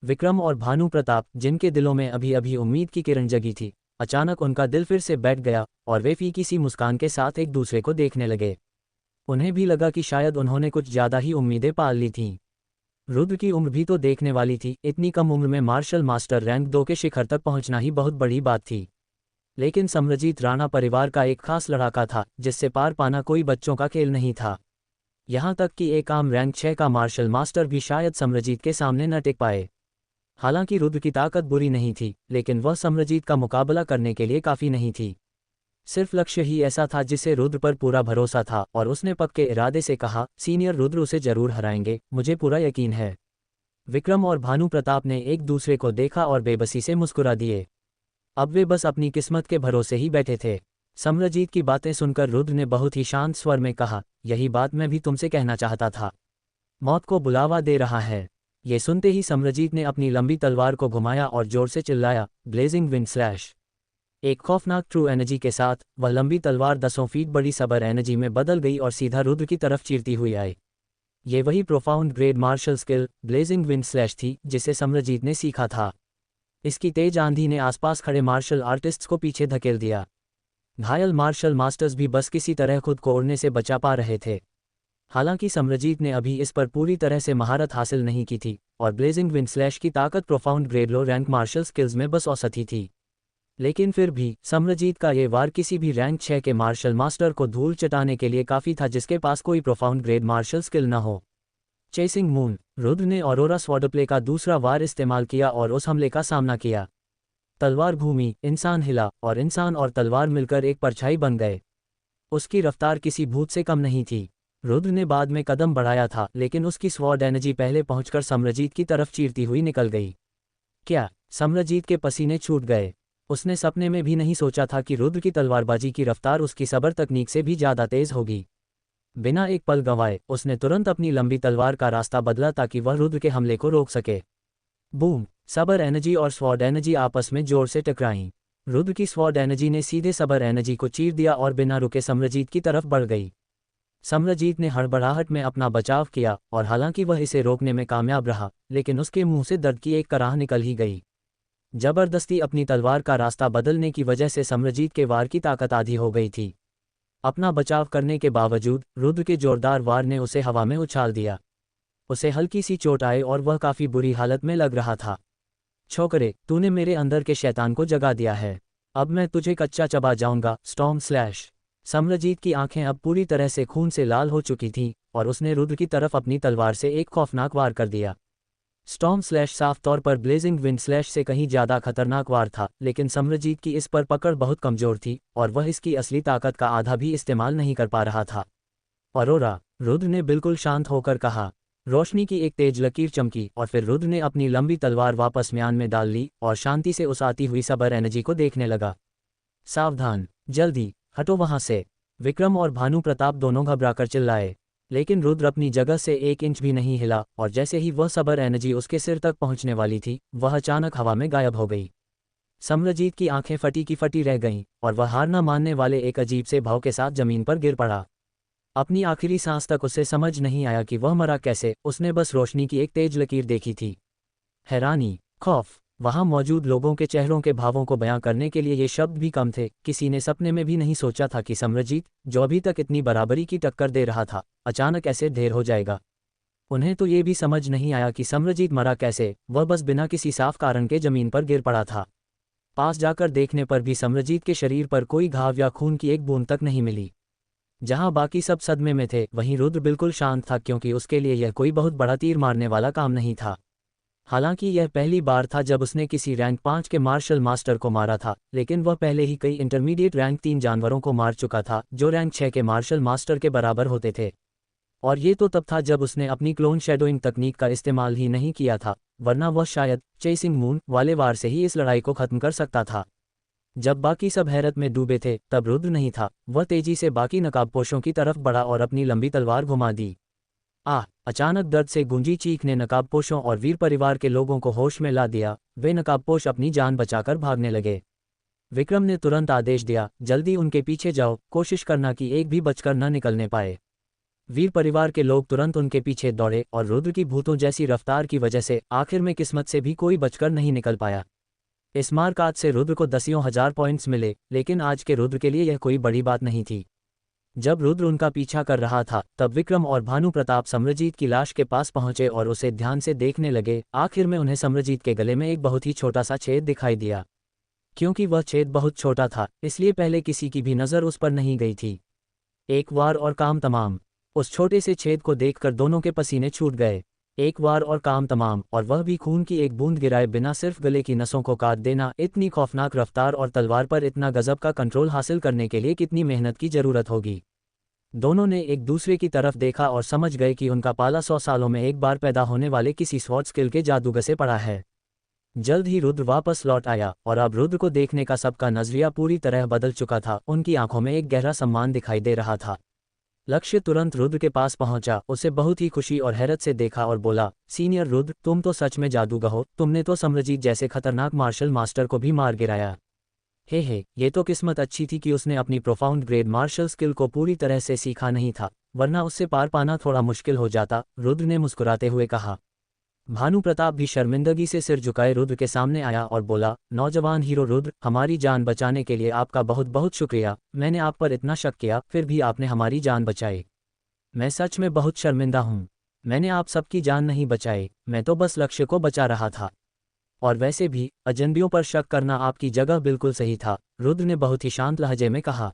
विक्रम और भानु प्रताप, जिनके दिलों में अभी अभी उम्मीद की किरण जगी थी, अचानक उनका दिल फिर से बैठ गया और वे फीकी सी मुस्कान के साथ एक दूसरे को देखने लगे। उन्हें भी लगा कि शायद उन्होंने कुछ ज्यादा ही उम्मीदें पाल ली थीं। रुद्र की उम्र भी तो देखने वाली थी, इतनी कम उम्र में मार्शल मास्टर रैंक 2 के शिखर तक पहुंचना ही बहुत बड़ी बात थी। लेकिन समरजीत राणा परिवार का एक खास लड़ाका था, जिससे पार पाना कोई बच्चों का खेल नहीं था। यहाँ तक कि एक आम रैंक 6 का मार्शल मास्टर भी शायद समरजीत के सामने न टिक पाए। हालांकि रुद्र की ताकत बुरी नहीं थी, लेकिन वह समरजीत का मुकाबला करने के लिए काफ़ी नहीं थी। सिर्फ लक्ष्य ही ऐसा था जिसे रुद्र पर पूरा भरोसा था, और उसने पक्के इरादे से कहा, सीनियर रुद्र उसे जरूर हराएंगे, मुझे पूरा यकीन है। विक्रम और भानु प्रताप ने एक दूसरे को देखा और बेबसी से मुस्कुरा दिए। अब वे बस अपनी किस्मत के भरोसे ही बैठे थे। समरजीत की बातें सुनकर रुद्र ने बहुत ही शांत स्वर में कहा, यही बात मैं भी तुमसे कहना चाहता था। मौत को बुलावा दे रहा है। ये सुनते ही समरजीत ने अपनी लंबी तलवार को घुमाया और जोर से चिल्लाया, ब्लेजिंग विंड स्लैश। एक खौफनाक ट्रू एनर्जी के साथ वह लंबी तलवार 10 फीट बड़ी सबर एनर्जी में बदल गई और सीधा रुद्र की तरफ चीरती हुई आई। ये वही profound grade martial skill blazing wind slash थी जिसे समरजीत ने सीखा था। इसकी तेज आंधी ने आसपास खड़े मार्शल आर्टिस्ट्स को पीछे धकेल दिया। घायल मार्शल मास्टर्स भी बस किसी तरह खुद को उड़ने से बचा पा रहे थे। हालांकि समरजीत ने अभी इस पर पूरी तरह से महारत हासिल नहीं की थी, और ब्लेजिंग विंड स्लैश की ताकत profound grade low rank martial skills में बस औसत ही थी। लेकिन फिर भी समरजीत का ये वार किसी भी रैंक 6 के मार्शल मास्टर को धूल चटाने के लिए काफ़ी था जिसके पास कोई प्रोफाउंड ग्रेड मार्शल स्किल न हो। Chasing moon. रुद्र ने ऑरोरा स्वॉर्ड प्ले का दूसरा वार इस्तेमाल किया और उस हमले का सामना किया। तलवार घूमी, इंसान हिला और इंसान और तलवार मिलकर एक परछाई बन गए। उसकी रफ्तार किसी भूत से कम नहीं थी। रुद्र ने बाद में कदम बढ़ाया था, लेकिन उसकी स्वॉर्ड एनर्जी पहले पहुंचकर समरजीत की तरफ चीरती हुई निकल गई। क्या? समरजीत के पसीने छूट गए। उसने सपने में भी नहीं सोचा था कि रुद्र की तलवारबाजी की रफ्तार उसकी सबर तकनीक से भी ज़्यादा तेज होगी। बिना एक पल गंवाए उसने तुरंत अपनी लंबी तलवार का रास्ता बदला ताकि वह रुद्र के हमले को रोक सके। बूम! सबर एनर्जी और स्वॉर्ड एनर्जी आपस में जोर से टकराईं। रुद्र की स्वॉर्ड एनर्जी ने सीधे सबर एनर्जी को चीर दिया और बिना रुके समरजीत की तरफ बढ़ गई। समरजीत ने हड़बड़ाहट में अपना बचाव किया और हालांकि वह इसे रोकने में कामयाब रहा, लेकिन उसके मुंह से दर्द की एक कराह निकल ही गई। जबरदस्ती अपनी तलवार का रास्ता बदलने की वजह से समरजीत के वार की ताकत आधी हो गई थी। अपना बचाव करने के बावजूद रुद्र के जोरदार वार ने उसे हवा में उछाल दिया। उसे हल्की सी चोट आई और वह काफी बुरी हालत में लग रहा था। छोकरे, तूने मेरे अंदर के शैतान को जगा दिया है। अब मैं तुझे कच्चा चबा जाऊंगा। Storm slash! समरजीत की आंखें अब पूरी तरह से खून से लाल हो चुकी थीं और उसने रुद्र की तरफ अपनी तलवार से एक खौफनाक वार कर दिया। स्टॉर्म स्लैश साफ तौर पर ब्लेजिंग विंड स्लैश से कहीं ज़्यादा खतरनाक वार था, लेकिन समरजीत की इस पर पकड़ बहुत कमज़ोर थी और वह इसकी असली ताकत का आधा भी इस्तेमाल नहीं कर पा रहा था। अरोरा! रुद्र ने बिल्कुल शांत होकर कहा। रोशनी की एक तेज लकीर चमकी और फिर रुद्र ने अपनी लंबी तलवार वापस म्यान में डाल ली और शांति से उस आती हुई सबर एनर्जी को देखने लगा। सावधान! जल्दी हटो वहां से! विक्रम और भानु प्रताप दोनों घबराकर चिल्लाए, लेकिन रुद्र अपनी जगह से 1 इंच भी नहीं हिला और जैसे ही वह सबर एनर्जी उसके सिर तक पहुंचने वाली थी, वह अचानक हवा में गायब हो गई। समरजीत की आंखें फटी की फटी रह गईं और वह हार न मानने वाले एक अजीब से भाव के साथ जमीन पर गिर पड़ा। अपनी आखिरी सांस तक उसे समझ नहीं आया कि वह मरा कैसे। उसने बस रोशनी की एक तेज लकीर देखी थी। हैरानी, खौफ, वहां मौजूद लोगों के चेहरों के भावों को बयां करने के लिए ये शब्द भी कम थे। किसी ने सपने में भी नहीं सोचा था कि समरजीत, जो अभी तक इतनी बराबरी की टक्कर दे रहा था, अचानक ऐसे ढेर हो जाएगा। उन्हें तो ये भी समझ नहीं आया कि समरजीत मरा कैसे। वह बस बिना किसी साफ कारण के जमीन पर गिर पड़ा था। पास जाकर देखने पर भी समरजीत के शरीर पर कोई घाव या खून की एक बूंद तक नहीं मिली। जहां बाकी सब सदमे में थे, वहीं रुद्र बिल्कुल शांत था, क्योंकि उसके लिए यह कोई बहुत बड़ा तीर मारने वाला काम नहीं था। हालांकि यह पहली बार था जब उसने किसी रैंक 5 के मार्शल मास्टर को मारा था, लेकिन वह पहले ही कई इंटरमीडिएट रैंक 3 जानवरों को मार चुका था जो रैंक 6 के मार्शल मास्टर के बराबर होते थे। और ये तो तब था जब उसने अपनी क्लोन शैडोइंग तकनीक का इस्तेमाल ही नहीं किया था, वरना वह शायद चेसिंग मून वाले वार से ही इस लड़ाई को खत्म कर सकता था। जब बाकी सब हैरत में डूबे थे, तब रुद्र नहीं था। वह तेजी से बाकी नकाबपोशों की तरफ बढ़ा और अपनी लंबी तलवार घुमा दी। अचानक दर्द से गूंजी चीख ने नकाबपोशों और वीर परिवार के लोगों को होश में ला दिया। वे नकाबपोश अपनी जान बचाकर भागने लगे। विक्रम ने तुरंत आदेश दिया, जल्दी उनके पीछे जाओ, कोशिश करना कि एक भी बचकर न निकलने पाए। वीर परिवार के लोग तुरंत उनके पीछे दौड़े और रुद्र की भूतों जैसी रफ्तार की वजह से आखिर में किस्मत से भी कोई बचकर नहीं निकल पाया। इस मारकाट से रुद्र को दसियों हजार पॉइंट्स मिले, लेकिन आज के रुद्र के लिए यह कोई बड़ी बात नहीं थी। जब रुद्र उनका पीछा कर रहा था, तब विक्रम और भानु प्रताप समरजीत की लाश के पास पहुंचे और उसे ध्यान से देखने लगे। आखिर में उन्हें समरजीत के गले में एक बहुत ही छोटा सा छेद दिखाई दिया। क्योंकि वह छेद बहुत छोटा था, इसलिए पहले किसी की भी नज़र उस पर नहीं गई थी। एक वार और काम तमाम। उस छोटे से छेद को देखकर दोनों के पसीने छूट गए। एक वार और काम तमाम, और वह भी खून की एक बूंद गिराए बिना, सिर्फ गले की नसों को काट देना। इतनी खौफनाक रफ्तार और तलवार पर इतना गजब का कंट्रोल हासिल करने के लिए कितनी मेहनत की जरूरत होगी। दोनों ने एक दूसरे की तरफ देखा और समझ गए कि उनका पाला 100 सालों में एक बार पैदा होने वाले किसी स्वॉर्ड स्किल के जादूगर से पड़ा है। जल्द ही रुद्र वापस लौट आया और अब रुद्र को देखने का सबका नजरिया पूरी तरह बदल चुका था। उनकी आंखों में एक गहरा सम्मान दिखाई दे रहा था। लक्ष्य तुरंत रुद्र के पास पहुंचा, उसे बहुत ही खुशी और हैरत से देखा और बोला, सीनियर रुद्र, तुम तो सच में जादूगर हो। तुमने तो समरजीत जैसे खतरनाक मार्शल मास्टर को भी मार गिराया। हे, ये तो किस्मत अच्छी थी कि उसने अपनी प्रोफाउंड ग्रेड मार्शल स्किल को पूरी तरह से सीखा नहीं था, वरना उससे पार पाना थोड़ा मुश्किल हो जाता। रुद्र ने मुस्कुराते हुए कहा। भानु प्रताप भी शर्मिंदगी से सिर झुकाए रुद्र के सामने आया और बोला, नौजवान हीरो रुद्र, हमारी जान बचाने के लिए आपका बहुत बहुत शुक्रिया। मैंने आप पर इतना शक किया, फिर भी आपने हमारी जान बचाई। मैं सच में बहुत शर्मिंदा हूँ। मैंने आप सबकी जान नहीं बचाई, मैं तो बस लक्ष्य को बचा रहा था। और वैसे भी अजनबियों पर शक करना आपकी जगह बिल्कुल सही था, रुद्र ने बहुत ही शांत लहजे में कहा।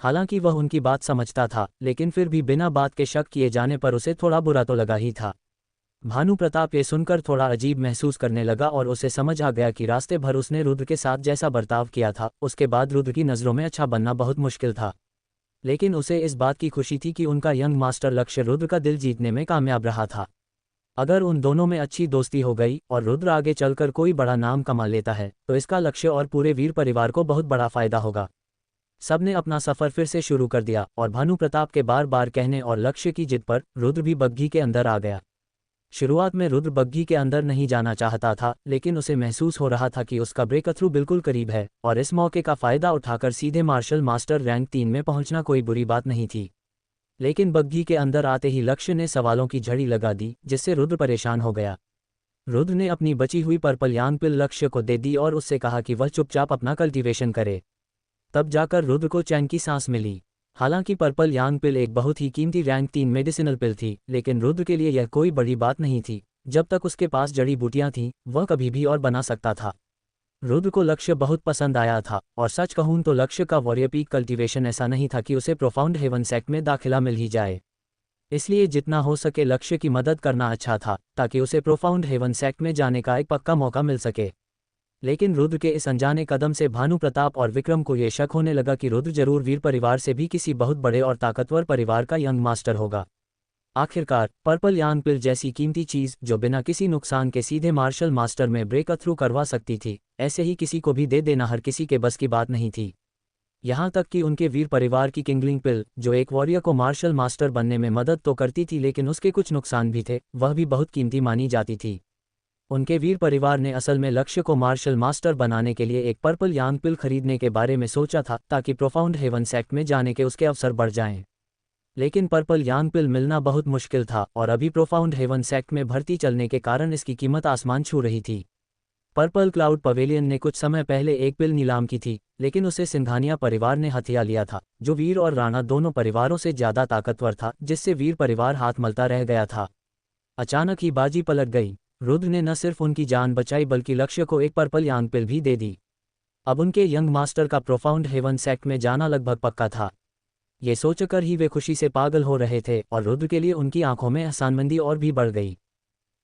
हालांकि वह उनकी बात समझता था, लेकिन फिर भी बिना बात के शक किए जाने पर उसे थोड़ा बुरा तो लगा ही था। भानु प्रताप ये सुनकर थोड़ा अजीब महसूस करने लगा और उसे समझ आ गया कि रास्ते भर उसने रुद्र के साथ जैसा बर्ताव किया था, उसके बाद रुद्र की नज़रों में अच्छा बनना बहुत मुश्किल था। लेकिन उसे इस बात की खुशी थी कि उनका यंग मास्टर लक्ष्य रुद्र का दिल जीतने में कामयाब रहा था। अगर उन दोनों में अच्छी दोस्ती हो गई और रुद्र आगे चलकर कोई बड़ा नाम कमा लेता है तो इसका लक्ष्य और पूरे वीर परिवार को बहुत बड़ा फायदा होगा। सबने अपना सफर फिर से शुरू कर दिया और भानु प्रताप के बार बार कहने और लक्ष्य की जिद पर रुद्र भी बग्घी के अंदर आ गया। शुरुआत में रुद्र बग्घी के अंदर नहीं जाना चाहता था, लेकिन उसे महसूस हो रहा था कि उसका ब्रेक थ्रू बिल्कुल करीब है और इस मौके का फायदा उठाकर सीधे मार्शल मास्टर रैंक 3 में पहुंचना कोई बुरी बात नहीं थी। लेकिन बग्घी के अंदर आते ही लक्ष्य ने सवालों की झड़ी लगा दी, जिससे रुद्र परेशान हो गया। रुद्र ने अपनी बची हुई पर्पल यांग पिल लक्ष्य को दे दी और उससे कहा कि वह चुपचाप अपना कल्टीवेशन करे। तब जाकर रुद्र को चैन की सांस मिली। हालांकि पर्पल यांग पिल एक बहुत ही कीमती रैंक 3 मेडिसिनल पिल थी, लेकिन रुद्र के लिए यह कोई बड़ी बात नहीं थी। जब तक उसके पास जड़ी बूटियां थीं, वह कभी भी और बना सकता था। रुद्र को लक्ष्य बहुत पसंद आया था और सच कहूं तो लक्ष्य का वॉरियर पीक कल्टीवेशन ऐसा नहीं था कि उसे प्रोफाउंड हेवन सेक्ट में दाखिला मिल ही जाए। इसलिए जितना हो सके लक्ष्य की मदद करना अच्छा था, ताकि उसे प्रोफाउंड हेवन सेक्ट में जाने का एक पक्का मौका मिल सके। लेकिन रुद्र के इस अनजाने कदम से भानु प्रताप और विक्रम को ये शक होने लगा कि रुद्र जरूर वीर परिवार से भी किसी बहुत बड़े और ताकतवर परिवार का यंग मास्टर होगा। आखिरकार पर्पल यांग पिल जैसी कीमती चीज जो बिना किसी नुकसान के सीधे मार्शल मास्टर में ब्रेक थ्रू करवा सकती थी, ऐसे ही किसी को भी दे देना हर किसी के बस की बात नहीं थी। यहाँ तक कि उनके वीर परिवार की किंगलिंग पिल, जो एक वॉरियर को मार्शल मास्टर बनने में मदद तो करती थी लेकिन उसके कुछ नुकसान भी थे, वह भी बहुत कीमती मानी जाती थी। उनके वीर परिवार ने असल में लक्ष्य को मार्शल मास्टर बनाने के लिए एक पर्पल यांग पिल खरीदने के बारे में सोचा था, ताकि प्रोफाउंड हेवन सेक्ट में जाने के उसके अवसर बढ़ जाएं। लेकिन पर्पल यांग पिल मिलना बहुत मुश्किल था और अभी प्रोफाउंड हेवन सेक्ट में भर्ती चलने के कारण इसकी कीमत आसमान छू रही थी। पर्पल क्लाउड पवेलियन ने कुछ समय पहले एक पिल नीलाम की थी, लेकिन उसे सिंघानिया परिवार ने हथिया लिया था, जो वीर और राणा दोनों परिवारों से ज्यादा ताकतवर था, जिससे वीर परिवार हाथ मलता रह गया था। अचानक ही बाजी पलट गई। रुद्र ने न सिर्फ उनकी जान बचाई बल्कि लक्ष्य को एक पर्पल यांग पिल भी दे दी। अब उनके यंग मास्टर का प्रोफाउंड हेवन सेक्ट में जाना लगभग पक्का था। ये सोचकर ही वे खुशी से पागल हो रहे थे और रुद्र के लिए उनकी आंखों में एहसानमंदी और भी बढ़ गई।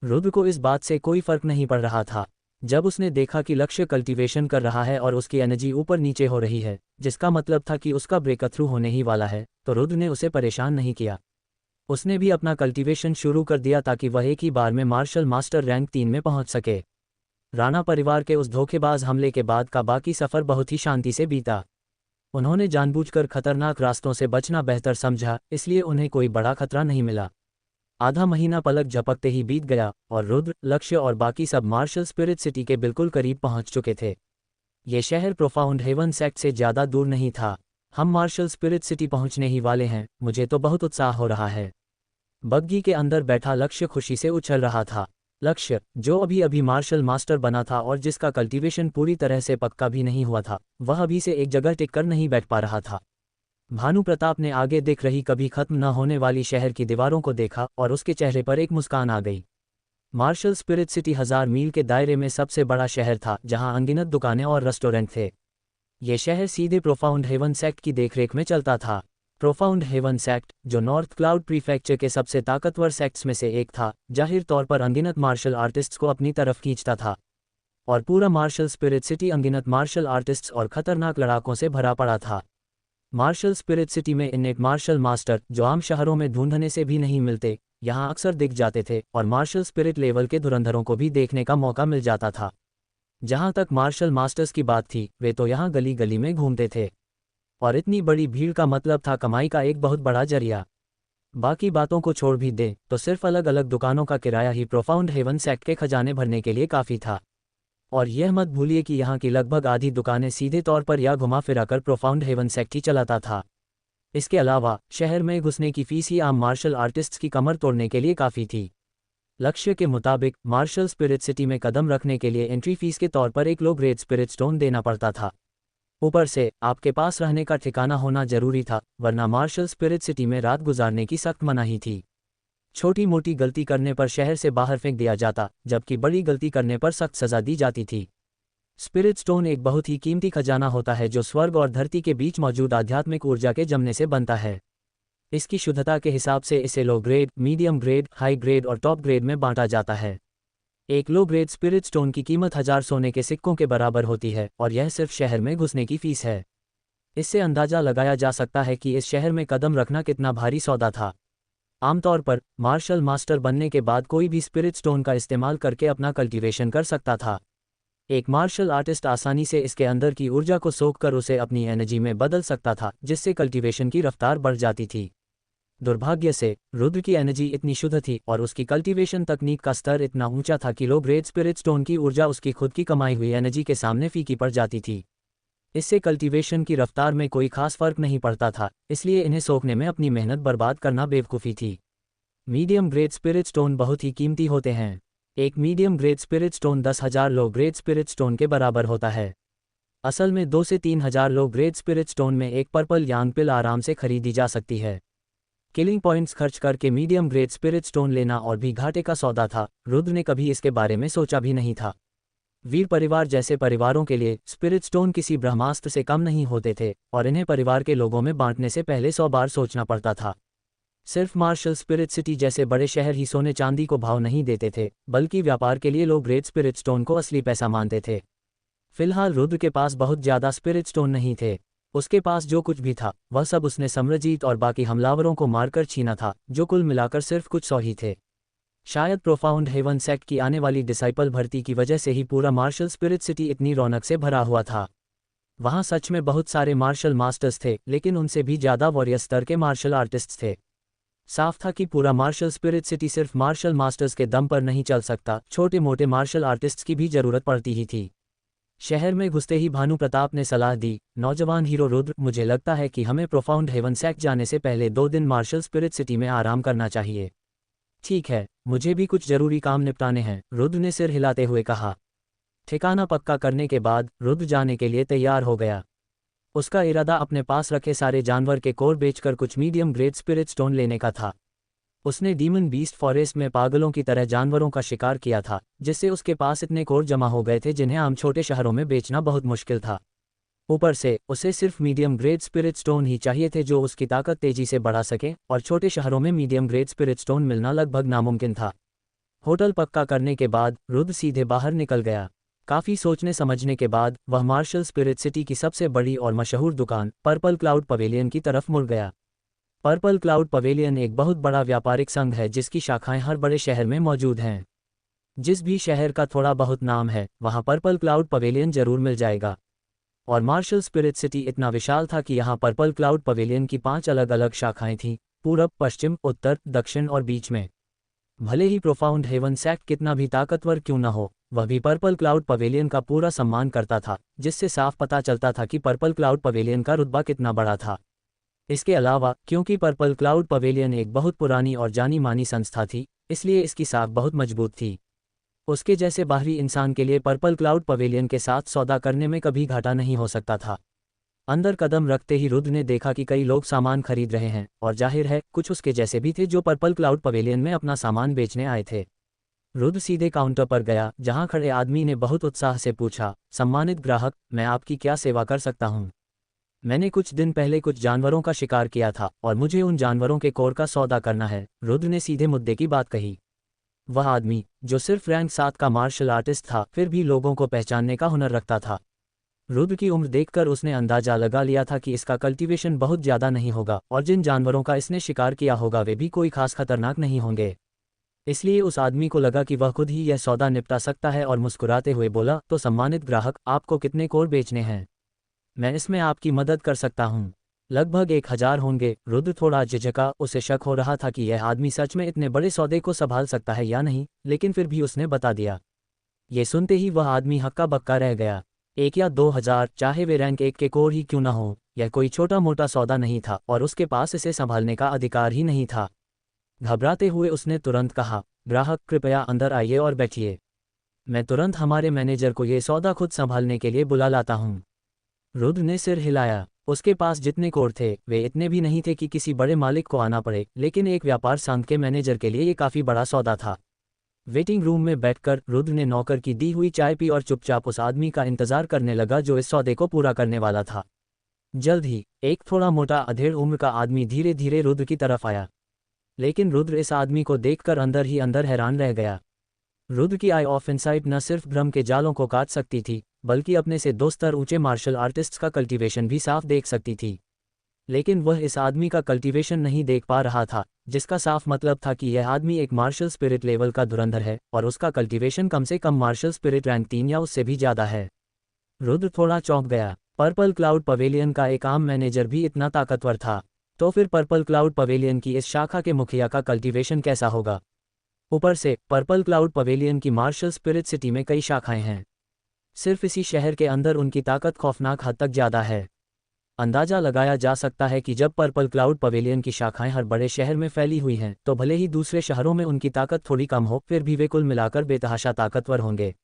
रुद्र को इस बात से कोई फर्क नहीं पड़ रहा था। जब उसने देखा कि लक्ष्य कल्टीवेशन कर रहा है और उसकी एनर्जी ऊपर नीचे हो रही है, जिसका मतलब था कि उसका ब्रेक थ्रू होने ही वाला है, तो रुद्र ने उसे परेशान नहीं किया। उसने भी अपना कल्टीवेशन शुरू कर दिया ताकि वह एक ही बार में मार्शल मास्टर रैंक 3 में पहुंच सके। राणा परिवार के उस धोखेबाज हमले के बाद का बाकी सफ़र बहुत ही शांति से बीता। उन्होंने जानबूझकर खतरनाक रास्तों से बचना बेहतर समझा, इसलिए उन्हें कोई बड़ा खतरा नहीं मिला। आधा महीना पलक झपकते ही बीत गया और रुद्र, लक्ष्य और बाकी सब मार्शल स्पिरिट सिटी के बिल्कुल करीब पहुंच चुके थे। ये शहर प्रोफाउंड हेवन सेक्ट से ज़्यादा दूर नहीं था। हम मार्शल स्पिरिट सिटी पहुंचने ही वाले हैं, मुझे तो बहुत उत्साह हो रहा है। बग्घी के अंदर बैठा लक्ष्य खुशी से उछल रहा था। लक्ष्य, जो अभी अभी मार्शल मास्टर बना था और जिसका कल्टीवेशन पूरी तरह से पक्का भी नहीं हुआ था, वह अभी से एक जगह टिक कर नहीं बैठ पा रहा था। भानु प्रताप ने आगे दिख रही कभी खत्म न होने वाली शहर की दीवारों को देखा और उसके चेहरे पर एक मुस्कान आ गई। मार्शल स्पिरिट सिटी 1000 मील के दायरे में सबसे बड़ा शहर था, जहां अनगिनत दुकानें और रेस्टोरेंट थे। ये शहर सीधे प्रोफाउंड हेवन सेक्ट की देखरेख में चलता था। प्रोफाउंड हेवन सेक्ट, जो नॉर्थ क्लाउड प्रीफेक्चर के सबसे ताकतवर सेक्ट्स में से एक था, जाहिर तौर पर अनगिनत मार्शल आर्टिस्ट्स को अपनी तरफ खींचता था। और पूरा मार्शल स्पिरिट सिटी अनगिनत मार्शल आर्टिस्ट्स और खतरनाक लड़ाकों से भरा पड़ा था। मार्शल स्पिरिट सिटी में इनेट मार्शल मास्टर, जो आम शहरों में ढूंढने से भी नहीं मिलते, यहाँ अक्सर दिख जाते थे और मार्शल स्पिरिट लेवल के धुरंधरों को भी देखने का मौका मिल जाता था। जहाँ तक मार्शल मास्टर्स की बात थी, वे तो यहाँ गली गली में घूमते थे और इतनी बड़ी भीड़ का मतलब था कमाई का एक बहुत बड़ा जरिया। बाकी बातों को छोड़ भी दे तो सिर्फ अलग अलग दुकानों का किराया ही प्रोफाउंड हेवन सेक्ट के खजाने भरने के लिए काफ़ी था। और यह मत भूलिए कि यहाँ की लगभग आधी दुकानें सीधे तौर पर या घुमा फिरा कर प्रोफाउंड हेवन सेक्ट ही चलाता था। इसके अलावा शहर में घुसने की फीस ही आम मार्शल आर्टिस्ट्स की कमर तोड़ने के लिए काफ़ी थी। लक्ष्य के मुताबिक मार्शल स्पिरिट सिटी में कदम रखने के लिए एंट्री फीस के तौर पर एक लो ग्रेड स्पिरिट स्टोन देना पड़ता था। ऊपर से आपके पास रहने का ठिकाना होना जरूरी था, वरना मार्शल स्पिरिट सिटी में रात गुजारने की सख्त मनाही थी। छोटी मोटी गलती करने पर शहर से बाहर फेंक दिया जाता, जबकि बड़ी गलती करने पर सख्त सज़ा दी जाती थी। स्पिरिट स्टोन एक बहुत ही कीमती खजाना होता है जो स्वर्ग और धरती के बीच मौजूद आध्यात्मिक ऊर्जा के जमने से बनता है। इसकी शुद्धता के हिसाब से इसे low grade, medium grade, high grade और टॉप ग्रेड में बांटा जाता है। एक लो ग्रेड स्पिरिट स्टोन की कीमत 1000 सोने के सिक्कों के बराबर होती है और यह सिर्फ शहर में घुसने की फीस है। इससे अंदाजा लगाया जा सकता है कि इस शहर में कदम रखना कितना भारी सौदा था। आमतौर पर मार्शल मास्टर बनने के बाद कोई भी स्पिरिट स्टोन का इस्तेमाल करके अपना कल्टीवेशन कर सकता था। एक मार्शल आर्टिस्ट आसानी से इसके अंदर की ऊर्जा को सोखकर उसे अपनी एनर्जी में बदल सकता था, जिससे कल्टीवेशन की रफ्तार बढ़ जाती थी। दुर्भाग्य से रुद्र की एनर्जी इतनी शुद्ध थी और उसकी कल्टीवेशन तकनीक का स्तर इतना ऊंचा था कि लो ग्रेड स्पिरिट स्टोन की ऊर्जा उसकी खुद की कमाई हुई एनर्जी के सामने फीकी पड़ जाती थी। इससे कल्टीवेशन की रफ्तार में कोई खास फर्क नहीं पड़ता था, इसलिए इन्हें सोखने में अपनी मेहनत बर्बाद करना बेवकूफ़ी थी। मीडियम ग्रेड स्पिरिट स्टोन बहुत ही कीमती होते हैं। एक medium grade spirit stone 10,000 low grade spirit stone के बराबर होता है। असल में 2 से 3,000 लो ग्रेड स्पिरिट स्टोन में एक पर्पल यांग पिल आराम से खरीदी जा सकती है। किलिंग पॉइंट्स खर्च करके मीडियम ग्रेड स्पिरिट स्टोन लेना और भी घाटे का सौदा था। रुद्र ने कभी इसके बारे में सोचा भी नहीं था। वीर परिवार जैसे परिवारों के लिए स्पिरिट स्टोन किसी ब्रह्मास्त्र से कम नहीं होते थे और इन्हें परिवार के लोगों में बांटने से पहले 100 बार सोचना पड़ता था। सिर्फ मार्शल स्पिरिट सिटी जैसे बड़े शहर ही सोने चांदी को भाव नहीं देते थे, बल्कि व्यापार के लिए लोग ग्रेट स्पिरिट स्टोन को असली पैसा मानते थे। फिलहाल रुद्र के पास बहुत ज़्यादा स्पिरिट स्टोन नहीं थे। उसके पास जो कुछ भी था वह सब उसने सम्रजीत और बाकी हमलावरों को मारकर छीना था, जो कुल मिलाकर सिर्फ कुछ 100 ही थे। शायद प्रोफाउंड हेवन सेक्ट की आने वाली डिसाइपल भर्ती की वजह से ही पूरा मार्शल स्पिरिट सिटी इतनी रौनक से भरा हुआ था। वहाँ सच में बहुत सारे मार्शल मास्टर्स थे, लेकिन उनसे भी ज़्यादा वॉरियर स्तर के मार्शल आर्टिस्ट्स थे। साफ था कि पूरा मार्शल स्पिरिट सिटी सिर्फ मार्शल मास्टर्स के दम पर नहीं चल सकता, छोटे मोटे मार्शल आर्टिस्ट्स की भी जरूरत पड़ती ही थी। शहर में घुसते ही भानु प्रताप ने सलाह दी, नौजवान हीरो रुद्र, मुझे लगता है कि हमें प्रोफाउंड हेवन सेक्ट जाने से पहले 2 दिन मार्शल स्पिरिट सिटी में आराम करना चाहिए। ठीक है, मुझे भी कुछ जरूरी काम निपटाने हैं, रुद्र ने सिर हिलाते हुए कहा। ठिकाना पक्का करने के बाद रुद्र जाने के लिए तैयार हो गया। उसका इरादा अपने पास रखे सारे जानवर के कोर बेचकर कुछ मीडियम ग्रेड स्पिरिट स्टोन लेने का था। उसने डीमन बीस्ट फॉरेस्ट में पागलों की तरह जानवरों का शिकार किया था, जिससे उसके पास इतने कोर जमा हो गए थे जिन्हें आम छोटे शहरों में बेचना बहुत मुश्किल था। ऊपर से उसे सिर्फ मीडियम ग्रेड स्पिरिट स्टोन ही चाहिए थे जो उसकी ताकत तेजी से बढ़ा सके, और छोटे शहरों में मीडियम ग्रेड स्पिरिट स्टोन मिलना लगभग नामुमकिन था। होटल पक्का करने के बाद रुद्र सीधे बाहर निकल गया। काफ़ी सोचने समझने के बाद वह मार्शल स्पिरिट सिटी की सबसे बड़ी और मशहूर दुकान पर्पल क्लाउड पवेलियन की तरफ मुड़ गया। पर्पल क्लाउड पवेलियन एक बहुत बड़ा व्यापारिक संघ है जिसकी शाखाएं हर बड़े शहर में मौजूद हैं। जिस भी शहर का थोड़ा बहुत नाम है वहां पर्पल क्लाउड पवेलियन जरूर मिल जाएगा। और मार्शल स्पिरिट सिटी इतना विशाल था कि यहाँ पर्पल क्लाउड पवेलियन की 5 अलग अलग शाखाएं थीं, पूरब, पश्चिम, उत्तर, दक्षिण और बीच में। भले ही प्रोफाउंड हेवन सेक्ट कितना भी ताकतवर क्यों न हो, वह भी पर्पल क्लाउड पवेलियन का पूरा सम्मान करता था, जिससे साफ पता चलता था कि पर्पल क्लाउड पवेलियन का रुतबा कितना बड़ा था। इसके अलावा क्योंकि पर्पल क्लाउड पवेलियन एक बहुत पुरानी और जानी मानी संस्था थी, इसलिए इसकी साख बहुत मजबूत थी। उसके जैसे बाहरी इंसान के लिए पर्पल क्लाउड पवेलियन के साथ सौदा करने में कभी घाटा नहीं हो सकता था। अंदर कदम रखते ही रुद्र ने देखा कि कई लोग सामान खरीद रहे हैं, और जाहिर है कुछ उसके जैसे भी थे जो पर्पल क्लाउड पवेलियन में अपना सामान बेचने आए थे। रुद्र सीधे काउंटर पर गया, जहां खड़े आदमी ने बहुत उत्साह से पूछा, सम्मानित ग्राहक, मैं आपकी क्या सेवा कर सकता हूं? मैंने कुछ दिन पहले कुछ जानवरों का शिकार किया था और मुझे उन जानवरों के कोर का सौदा करना है, रुद्र ने सीधे मुद्दे की बात कही। वह आदमी, जो सिर्फ रैंक 7 का मार्शल आर्टिस्ट था, फिर भी लोगों को पहचानने का हुनर रखता था। रुद्र की उम्र देखकर उसने अंदाजा लगा लिया था कि इसका कल्टीवेशन बहुत ज़्यादा नहीं होगा और जिन जानवरों का इसने शिकार किया होगा वे भी कोई खास खतरनाक नहीं होंगे। इसलिए उस आदमी को लगा कि वह खुद ही यह सौदा निपटा सकता है और मुस्कुराते हुए बोला, तो सम्मानित ग्राहक, आपको कितने कोर बेचने हैं? मैं इसमें आपकी मदद कर सकता हूँ। लगभग 1000 होंगे। रुद्र थोड़ा झिझका, उसे शक हो रहा था कि यह आदमी सच में इतने बड़े सौदे को संभाल सकता है या नहीं, लेकिन फिर भी उसने बता दिया। ये सुनते ही वह आदमी हक्का बक्का रह गया। 1 या 2000, चाहे वे रैंक 1 के कोर ही क्यों न हो, यह कोई छोटा मोटा सौदा नहीं था और उसके पास इसे संभालने का अधिकार ही नहीं था। घबराते हुए उसने तुरंत कहा, ग्राहक कृपया अंदर आइए और बैठिए। मैं तुरंत हमारे मैनेजर को ये सौदा खुद संभालने के लिए बुला लाता हूँ। रुद्र ने सिर हिलाया। उसके पास जितने कोर थे वे इतने भी नहीं थे कि किसी बड़े मालिक को आना पड़े, लेकिन एक व्यापार संघ के मैनेजर के लिए ये काफ़ी बड़ा सौदा था। वेटिंग रूम में बैठकर रुद्र ने नौकर की दी हुई चाय पी और चुपचाप उस आदमी का इंतजार करने लगा जो इस सौदे को पूरा करने वाला था। जल्द ही एक थोड़ा मोटा अधेड़ उम्र का आदमी धीरे धीरे रुद्र की तरफ आया। लेकिन रुद्र इस आदमी को देखकर अंदर ही अंदर हैरान रह गया। रुद्र की आई ऑफ इनसाइट न सिर्फ भ्रम के जालों को काट सकती थी, बल्कि अपने से 2 स्तर ऊंचे मार्शल आर्टिस्ट्स का कल्टीवेशन भी साफ देख सकती थी। लेकिन वह इस आदमी का कल्टीवेशन नहीं देख पा रहा था, जिसका साफ मतलब था कि यह आदमी एक मार्शल स्पिरिट लेवल का धुरंधर है और उसका कल्टीवेशन कम से कम मार्शल स्पिरिट रैंक 3 या उससे भी ज़्यादा है। रुद्र थोड़ा चौंक गया। पर्पल क्लाउड पवेलियन का एक आम मैनेजर भी इतना ताकतवर था, तो फिर पर्पल क्लाउड पवेलियन की इस शाखा के मुखिया का कल्टीवेशन कैसा होगा? ऊपर से पर्पल क्लाउड पवेलियन की मार्शल स्पिरिट सिटी में कई शाखाएं हैं। सिर्फ इसी शहर के अंदर उनकी ताकत खौफनाक हद तक ज़्यादा है। अंदाजा लगाया जा सकता है कि जब पर्पल क्लाउड पवेलियन की शाखाएं हर बड़े शहर में फैली हुई हैं, तो भले ही दूसरे शहरों में उनकी ताकत थोड़ी कम हो, फिर भी वे कुल मिलाकर बेतहाशा ताकतवर होंगे।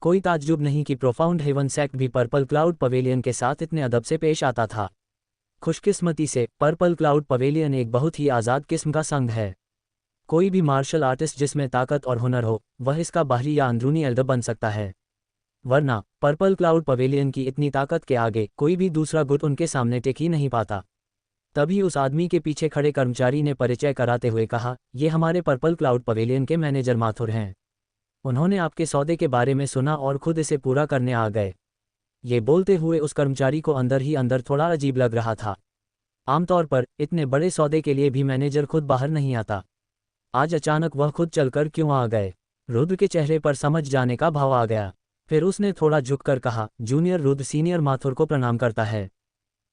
कोई ताज्जुब नहीं कि प्रोफाउंड हेवन सेक्ट भी पर्पल क्लाउड पवेलियन के साथ इतने अदब से पेश आता था। खुशकिस्मती से पर्पल क्लाउड पवेलियन एक बहुत ही आज़ाद किस्म का संघ है। कोई भी मार्शल आर्टिस्ट जिसमें ताकत और हुनर हो, वह इसका बाहरी या अंदरूनी एल्डर बन सकता है। वरना पर्पल क्लाउड पवेलियन की इतनी ताकत के आगे कोई भी दूसरा गुट उनके सामने टिक ही नहीं पाता। तभी उस आदमी के पीछे खड़े कर्मचारी ने परिचय कराते हुए कहा, ये हमारे पर्पल क्लाउड पवेलियन के मैनेजर माथुर हैं। उन्होंने आपके सौदे के बारे में सुना और खुद इसे पूरा करने आ गए। ये बोलते हुए उस कर्मचारी को अंदर ही अंदर थोड़ा अजीब लग रहा था। आमतौर पर इतने बड़े सौदे के लिए भी मैनेजर खुद बाहर नहीं आता। आज अचानक वह खुद चलकर क्यों आ गए? रुद्र के चेहरे पर समझ जाने का भाव आ गया। फिर उसने थोड़ा झुककर कहा, जूनियर रुद्र सीनियर माथुर को प्रणाम करता है।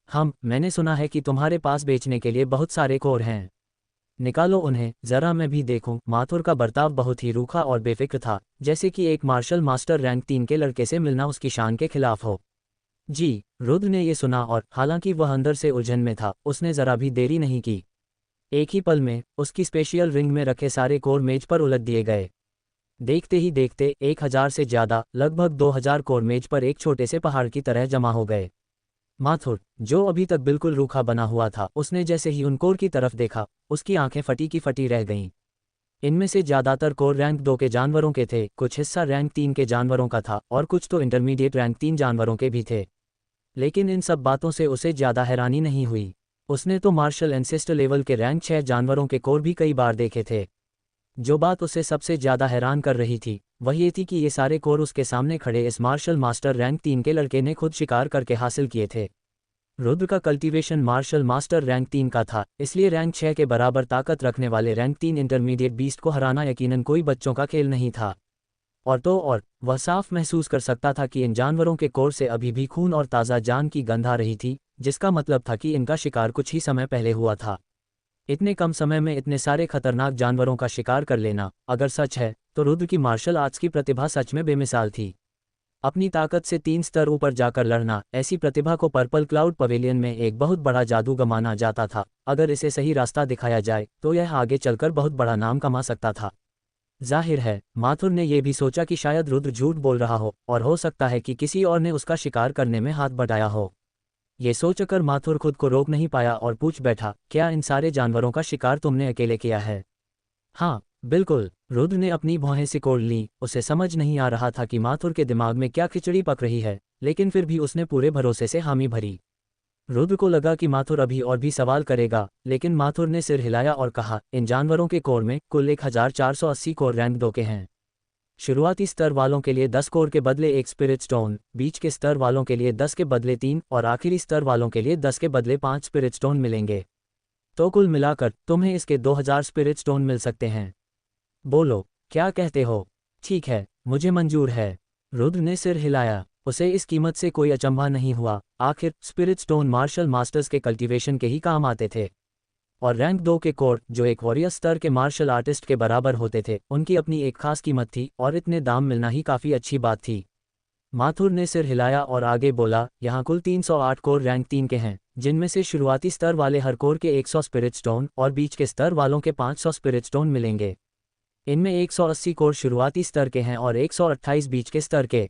मैंने सुना है कि तुम्हारे पास बेचने के लिए बहुत सारे कोर हैं। निकालो उन्हें, जरा मैं भी देखूं। माथुर का बर्ताव बहुत ही रूखा और बेफिक्र था, जैसे कि एक मार्शल मास्टर रैंक 3 के लड़के से मिलना उसकी शान के खिलाफ हो। जी, रुद्र ने ये सुना और हालांकि वह अंदर से उलझन में था, उसने जरा भी देरी नहीं की। एक ही पल में उसकी स्पेशियल रिंग में रखे सारे कोर मेज पर उलट दिए गए। देखते ही देखते 1000 से ज़्यादा, लगभग 2000 कोर मेज पर एक छोटे से पहाड़ की तरह जमा हो गए। माथुर, जो अभी तक बिल्कुल रूखा बना हुआ था, उसने जैसे ही उन कोर की तरफ देखा, उसकी आंखें फटी की फटी रह गईं। इनमें से ज़्यादातर कोर रैंक 2 के जानवरों के थे, कुछ हिस्सा रैंक 3 के जानवरों का था और कुछ तो इंटरमीडिएट रैंक 3 जानवरों के भी थे। लेकिन इन सब बातों से उसे ज़्यादा हैरानी नहीं हुई। उसने तो मार्शल एंसेस्टर लेवल के रैंक 6 जानवरों के कोर भी कई बार देखे थे। जो बात उसे सबसे ज़्यादा हैरान कर रही थी, वह ये थी कि ये सारे कोर उसके सामने खड़े इस मार्शल मास्टर रैंक 3 के लड़के ने खुद शिकार करके हासिल किए थे। रुद्र का कल्टीवेशन मार्शल मास्टर रैंक 3 का था, इसलिए रैंक 6 के बराबर ताकत रखने वाले रैंक 3 इंटरमीडिएट बीस्ट को हराना यकीनन कोई बच्चों का खेल नहीं था। और वह साफ महसूस कर सकता था कि इन जानवरों के कोर से अभी भी खून और ताज़ा जान की गंध आ रही थी, जिसका मतलब था कि इनका शिकार कुछ ही समय पहले हुआ था। इतने कम समय में इतने सारे खतरनाक जानवरों का शिकार कर लेना, अगर सच है, तो रुद्र की मार्शल आर्ट्स की प्रतिभा सच में बेमिसाल थी। अपनी ताकत से 3 स्तर ऊपर जाकर लड़ना, ऐसी प्रतिभा को पर्पल क्लाउड पवेलियन में एक बहुत बड़ा जादू माना जाता था। अगर इसे सही रास्ता दिखाया जाए, तो यह आगे चलकर बहुत बड़ा नाम कमा सकता था। जाहिर है, माथुर ने यह भी सोचा कि शायद रुद्र झूठ बोल रहा हो, और हो सकता है कि किसी और ने उसका शिकार करने में हाथ बटाया हो। ये सोचकर माथुर खुद को रोक नहीं पाया और पूछ बैठा, क्या इन सारे जानवरों का शिकार तुमने अकेले किया है? हाँ, बिल्कुल। रुद्र ने अपनी भौहें सिकोड़ लीं। उसे समझ नहीं आ रहा था कि माथुर के दिमाग में क्या खिचड़ी पक रही है, लेकिन फिर भी उसने पूरे भरोसे से हामी भरी। रुद्र को लगा कि माथुर अभी और भी सवाल करेगा, लेकिन माथुर ने सिर हिलाया और कहा, इन जानवरों के कोर में कुल 1480 कोर रैंक 2 के हैं। शुरुआती स्तर वालों के लिए 10 कोर के बदले 1 स्पिरिट स्टोन, बीच के स्तर वालों के लिए 10 के बदले 3 और आखिरी स्तर वालों के लिए 10 के बदले 5 स्पिरिट स्टोन मिलेंगे। तो कुल मिलाकर तुम्हें इसके 2000 स्पिरिट स्टोन मिल सकते हैं। बोलो, क्या कहते हो? ठीक है, मुझे मंजूर है। रुद्र ने सिर हिलाया। उसे इस कीमत से कोई अचंभा नहीं हुआ। आखिर स्पिरिट स्टोन मार्शल मास्टर्स के कल्टीवेशन के ही काम आते थे, और रैंक 2 के कोर, जो एक वॉरियर स्तर के मार्शल आर्टिस्ट के बराबर होते थे, उनकी अपनी एक खास कीमत थी और इतने दाम मिलना ही काफ़ी अच्छी बात थी। माथुर ने सिर हिलाया और आगे बोला, यहाँ कुल 308 कोर रैंक 3 के हैं, जिनमें से शुरुआती स्तर वाले हर कोर के 100 स्पिरिट स्टोन और बीच के स्तर वालों के 500 स्पिरिट स्टोन मिलेंगे। इनमें 180 कोर शुरुआती स्तर के हैं और 128 बीच के स्तर के।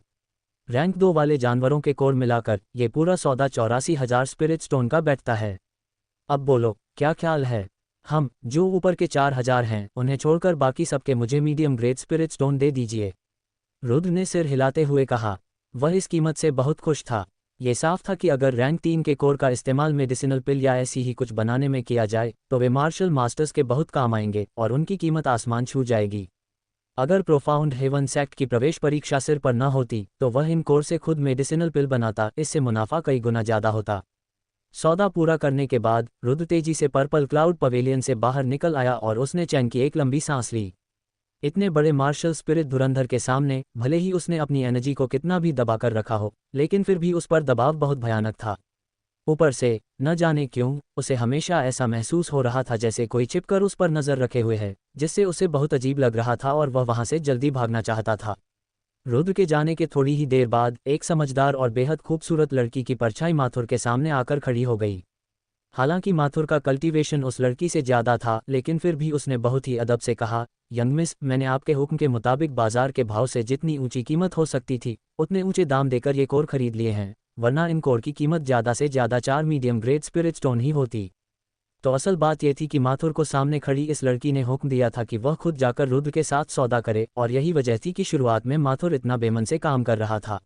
रैंक 2 वाले जानवरों के कोर मिलाकर ये पूरा सौदा 84,000 स्पिरिट स्टोन का बैठता है। अब बोलो, क्या ख्याल है? जो ऊपर के 4000 हैं, उन्हें छोड़कर बाकी सबके मुझे मीडियम ग्रेड स्पिरिट स्टोन दे दीजिए। रुद्र ने सिर हिलाते हुए कहा। वह इस कीमत से बहुत खुश था। ये साफ था कि अगर रैंक 3 के कोर का इस्तेमाल मेडिसिनल पिल या ऐसी ही कुछ बनाने में किया जाए तो वे मार्शल मास्टर्स के बहुत काम आएंगे और उनकी कीमत आसमान छू जाएगी। अगर प्रोफाउंड हेवन सेक्ट की प्रवेश परीक्षा सिर पर न होती तो वह इन कोर से खुद मेडिसिनल पिल बनाता, इससे मुनाफा कई गुना ज़्यादा होता। सौदा पूरा करने के बाद रुद्र तेजी से पर्पल क्लाउड पवेलियन से बाहर निकल आया और उसने चैन की एक लंबी सांस ली। इतने बड़े मार्शल स्पिरिट धुरंधर के सामने भले ही उसने अपनी एनर्जी को कितना भी दबाकर रखा हो, लेकिन फिर भी उस पर दबाव बहुत भयानक था। ऊपर से न जाने क्यों उसे हमेशा ऐसा महसूस हो रहा था जैसे कोई छिपकर उस पर नज़र रखे हुए है, जिससे उसे बहुत अजीब लग रहा था और वह वहां से जल्दी भागना चाहता था। रुद्र के जाने के थोड़ी ही देर बाद एक समझदार और बेहद खूबसूरत लड़की की परछाई माथुर के सामने आकर खड़ी हो गई। हालांकि माथुर का कल्टीवेशन उस लड़की से ज़्यादा था, लेकिन फिर भी उसने बहुत ही अदब से कहा, यंग मिस, मैंने आपके हुक्म के मुताबिक बाजार के भाव से जितनी ऊंची कीमत हो सकती थी उतने ऊंचे दाम देकर ये कोर खरीद लिए हैं, वरना इन कोर की कीमत ज़्यादा से ज़्यादा 4 मीडियम ग्रेड स्पिरिट स्टोन ही होती। तो असल बात यह थी कि माथुर को सामने खड़ी इस लड़की ने हुक्म दिया था कि वह खुद जाकर रुद्र के साथ सौदा करे, और यही वजह थी कि शुरुआत में माथुर इतना बेमन से काम कर रहा था।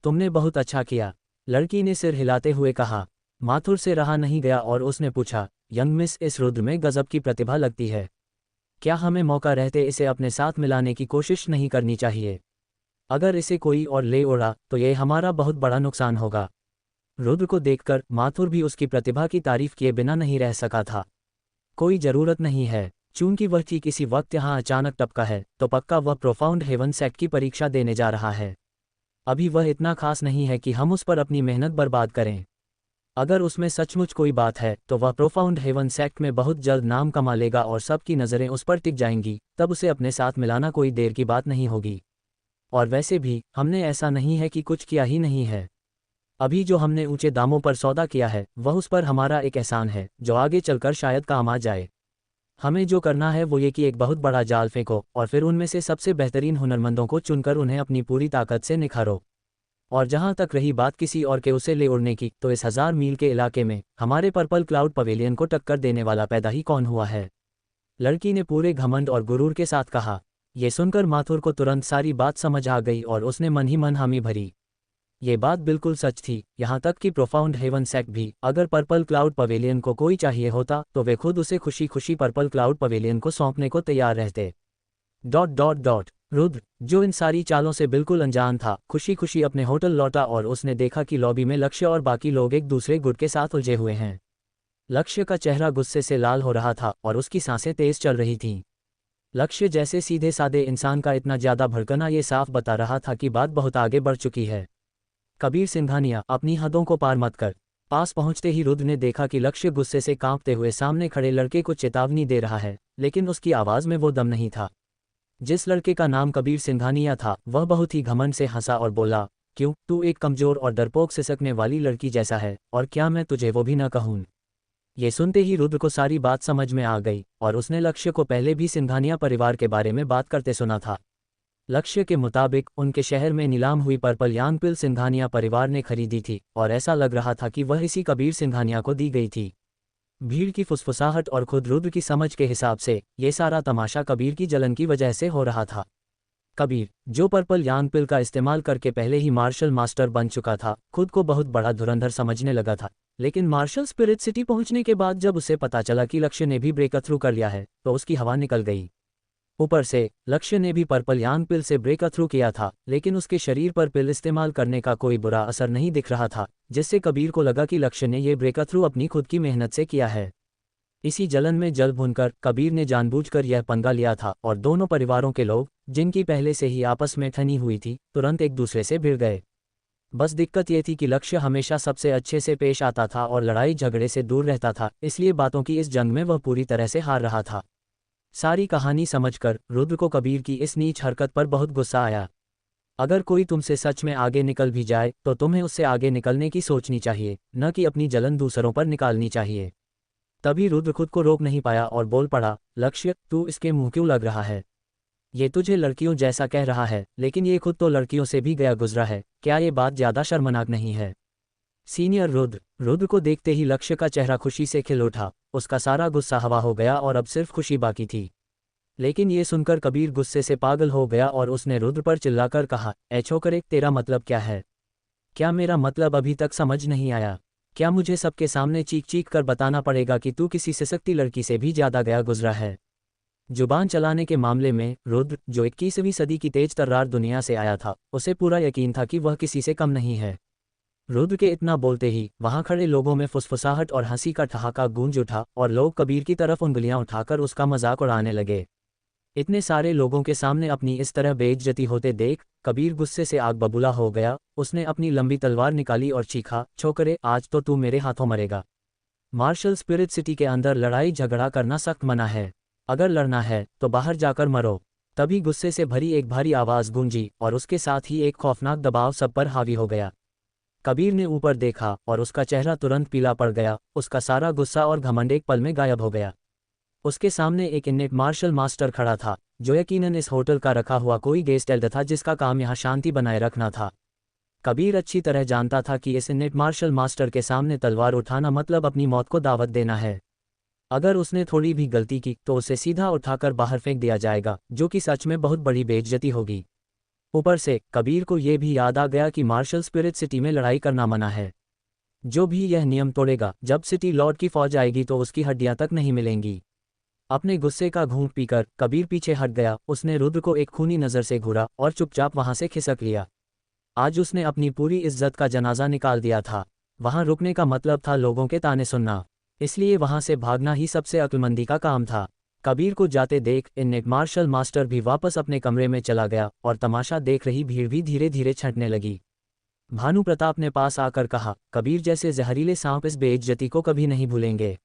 तुमने बहुत अच्छा किया, लड़की ने सिर हिलाते हुए कहा। माथुर से रहा नहीं गया और उसने पूछा, यंग मिस, इस रुद्र में गजब की प्रतिभा लगती है, क्या हमें मौका रहते इसे अपने साथ मिलाने की कोशिश नहीं करनी चाहिए? अगर इसे कोई और ले उड़ा तो ये हमारा बहुत बड़ा नुकसान होगा। रुद्र को देखकर माथुर भी उसकी प्रतिभा की तारीफ किए बिना नहीं रह सका था। कोई जरूरत नहीं है, चूंकि वह ठीक इसी वक्त यहाँ अचानक टपका है तो पक्का वह प्रोफाउंड हेवन सेक्ट की परीक्षा देने जा रहा है। अभी वह इतना खास नहीं है कि हम उस पर अपनी मेहनत बर्बाद करें। अगर उसमें सचमुच कोई बात है तो वह प्रोफाउंड हेवन सेक्ट में बहुत जल्द नाम कमा लेगा और सबकी नज़रें उस पर टिक जाएंगी, तब उसे अपने साथ मिलाना कोई देर की बात नहीं होगी। और वैसे भी हमने ऐसा नहीं है कि कुछ किया ही नहीं है। अभी जो हमने ऊंचे दामों पर सौदा किया है वह उस पर हमारा एक एहसान है जो आगे चलकर शायद काम आ जाए। हमें जो करना है वो ये कि एक बहुत बड़ा जाल फेंको और फिर उनमें से सबसे बेहतरीन हुनरमंदों को चुनकर उन्हें अपनी पूरी ताकत से निखारो। और जहां तक रही बात किसी और के उसे ले उड़ने की, तो इस 1000 मील के इलाके में हमारे पर्पल क्लाउड पवेलियन को टक्कर देने वाला पैदा ही कौन हुआ है? लड़की ने पूरे घमंड और गुरूर के साथ कहा। यह सुनकर माथुर को तुरंत सारी बात समझ आ गई और उसने मन ही मन हामी भरी। ये बात बिल्कुल सच थी, यहाँ तक कि प्रोफाउंड हेवन सेक्ट भी अगर पर्पल क्लाउड पवेलियन को कोई चाहिए होता तो वे खुद उसे खुशी खुशी पर्पल क्लाउड पवेलियन को सौंपने को तैयार रहते। ... रुद्र, जो इन सारी चालों से बिल्कुल अनजान था, खुशी खुशी अपने होटल लौटा और उसने देखा कि लॉबी में लक्ष्य और बाकी लोग एक दूसरे गुट के साथ उलझे हुए हैं। लक्ष्य का चेहरा गुस्से से लाल हो रहा था और उसकी सांसें तेज चल रही थीं। लक्ष्य जैसे सीधे सादे इंसान का इतना ज़्यादा भड़कना ये साफ बता रहा था कि बात बहुत आगे बढ़ चुकी है। कबीर सिंघानिया, अपनी हदों को पार मत कर। पास पहुंचते ही रुद्र ने देखा कि लक्ष्य गुस्से से कांपते हुए सामने खड़े लड़के को चेतावनी दे रहा है, लेकिन उसकी आवाज़ में वो दम नहीं था। जिस लड़के का नाम कबीर सिंघानिया था वह बहुत ही घमंड से हंसा और बोला, क्यों, तू एक कमज़ोर और डरपोक सिसकने वाली लड़की जैसा है, और क्या मैं तुझे वो भी न कहूँ? ये सुनते ही रुद्र को सारी बात समझ में आ गई और उसने लक्ष्य को पहले भी सिंघानिया परिवार के बारे में बात करते सुना था। लक्ष्य के मुताबिक उनके शहर में नीलाम हुई पर्पल यांग पिल सिंघानिया परिवार ने खरीदी थी और ऐसा लग रहा था कि वह इसी कबीर सिंघानिया को दी गई थी। भीड़ की फुसफुसाहट और खुद रुद्र की समझ के हिसाब से ये सारा तमाशा कबीर की जलन की वजह से हो रहा था। कबीर, जो पर्पल यांग पिल का इस्तेमाल करके पहले ही मार्शल मास्टर बन चुका था, खुद को बहुत बड़ा धुरंधर समझने लगा था, लेकिन मार्शल स्पिरिट सिटी पहुंचने के बाद जब उसे पता चला कि लक्ष्य ने भी ब्रेक थ्रू कर लिया है तो उसकी हवा निकल गई। ऊपर से लक्ष्य ने भी पर्पल यांग पिल से ब्रेक थ्रू किया था, लेकिन उसके शरीर पर पिल इस्तेमाल करने का कोई बुरा असर नहीं दिख रहा था, जिससे कबीर को लगा कि लक्ष्य ने यह ब्रेक थ्रू अपनी खुद की मेहनत से किया है। इसी जलन में जल भुनकर कबीर ने जानबूझकर यह पंगा लिया था और दोनों परिवारों के लोग, जिनकी पहले से ही आपस में ठनी हुई थी, तुरंत एक दूसरे से भिड़ गए। बस दिक्कत ये थी कि लक्ष्य हमेशा सबसे अच्छे से पेश आता था और लड़ाई झगड़े से दूर रहता था, इसलिए बातों की इस जंग में वह पूरी तरह से हार रहा था। सारी कहानी समझकर रुद्र को कबीर की इस नीच हरकत पर बहुत गुस्सा आया। अगर कोई तुमसे सच में आगे निकल भी जाए तो तुम्हें उससे आगे निकलने की सोचनी चाहिए, न कि अपनी जलन दूसरों पर निकालनी चाहिए। तभी रुद्र खुद को रोक नहीं पाया और बोल पड़ा, लक्ष्य, तू इसके मुंह क्यों लग रहा है? ये तुझे लड़कियों जैसा कह रहा है, लेकिन ये खुद तो लड़कियों से भी गया गुजरा है, क्या ये बात ज़्यादा शर्मनाक नहीं है? सीनियर रुद्र को देखते ही लक्ष्य का चेहरा खुशी से खिल उठा, उसका सारा गुस्सा हवा हो गया और अब सिर्फ खुशी बाकी थी। लेकिन ये सुनकर कबीर गुस्से से पागल हो गया और उसने रुद्र पर चिल्लाकर कहा, ए छोकरे, तेरा मतलब क्या है? क्या मेरा मतलब अभी तक समझ नहीं आया? क्या मुझे सबके सामने चीख चीख कर बताना पड़ेगा कि तू किसी सशक्ति लड़की से भी ज्यादा गया गुजरा है? जुबान चलाने के मामले में रुद्र, जो 21वीं सदी की तेज तर्रार दुनिया से आया था, उसे पूरा यकीन था कि वह किसी से कम नहीं है। रुद्र के इतना बोलते ही वहां खड़े लोगों में फुसफुसाहट और हंसी का ठहाका गूंज उठा और लोग कबीर की तरफ उंगलियां उठाकर उसका मजाक उड़ाने लगे। इतने सारे लोगों के सामने अपनी इस तरह बेइज्जती होते देख कबीर गुस्से से आग बबूला हो गया। उसने अपनी लंबी तलवार निकाली और चीखा, छोकरे, आज तो तू मेरे हाथों मरेगा। मार्शल स्पिरिट सिटी के अंदर लड़ाई झगड़ा करना सख्त मना है। अगर लड़ना है तो बाहर जाकर मरो। तभी गुस्से से भरी एक भारी आवाज गूंजी और उसके साथ ही एक खौफनाक दबाव सब पर हावी हो गया। कबीर ने ऊपर देखा और उसका चेहरा तुरंत पीला पड़ गया। उसका सारा गुस्सा और घमंड एक पल में गायब हो गया। उसके सामने एक इन्नेट मार्शल मास्टर खड़ा था, जो यकीनन इस होटल का रखा हुआ कोई गेस्ट एल्डर था जिसका काम यहाँ शांति बनाए रखना था। कबीर अच्छी तरह जानता था कि इस इन्नेट मार्शल मास्टर के सामने तलवार उठाना मतलब अपनी मौत को दावत देना है। अगर उसने थोड़ी भी गलती की तो उसे सीधा उठाकर बाहर फेंक दिया जाएगा, जो कि सच में बहुत बड़ी बेइज्जती होगी। ऊपर से कबीर को यह भी याद आ गया कि मार्शल स्पिरिट सिटी में लड़ाई करना मना है। जो भी यह नियम तोड़ेगा, जब सिटी लॉर्ड की फौज आएगी तो उसकी हड्डियां तक नहीं मिलेंगी। अपने गुस्से का घूंट पीकर कबीर पीछे हट गया। उसने रुद्र को एक खूनी नज़र से घूरा और चुपचाप वहां से खिसक लिया। आज उसने अपनी पूरी इज्जत का जनाजा निकाल दिया था। वहां रुकने का मतलब था लोगों के ताने सुनना, इसलिए वहां से भागना ही सबसे अक्लमंदी का काम था। कबीर को जाते देख इन्नेट मार्शल मास्टर भी वापस अपने कमरे में चला गया और तमाशा देख रही भीड़ भी धीरे धीरे छंटने लगी। भानु प्रताप ने पास आकर कहा, कबीर जैसे जहरीले सांप इस बेइज्जती को कभी नहीं भूलेंगे।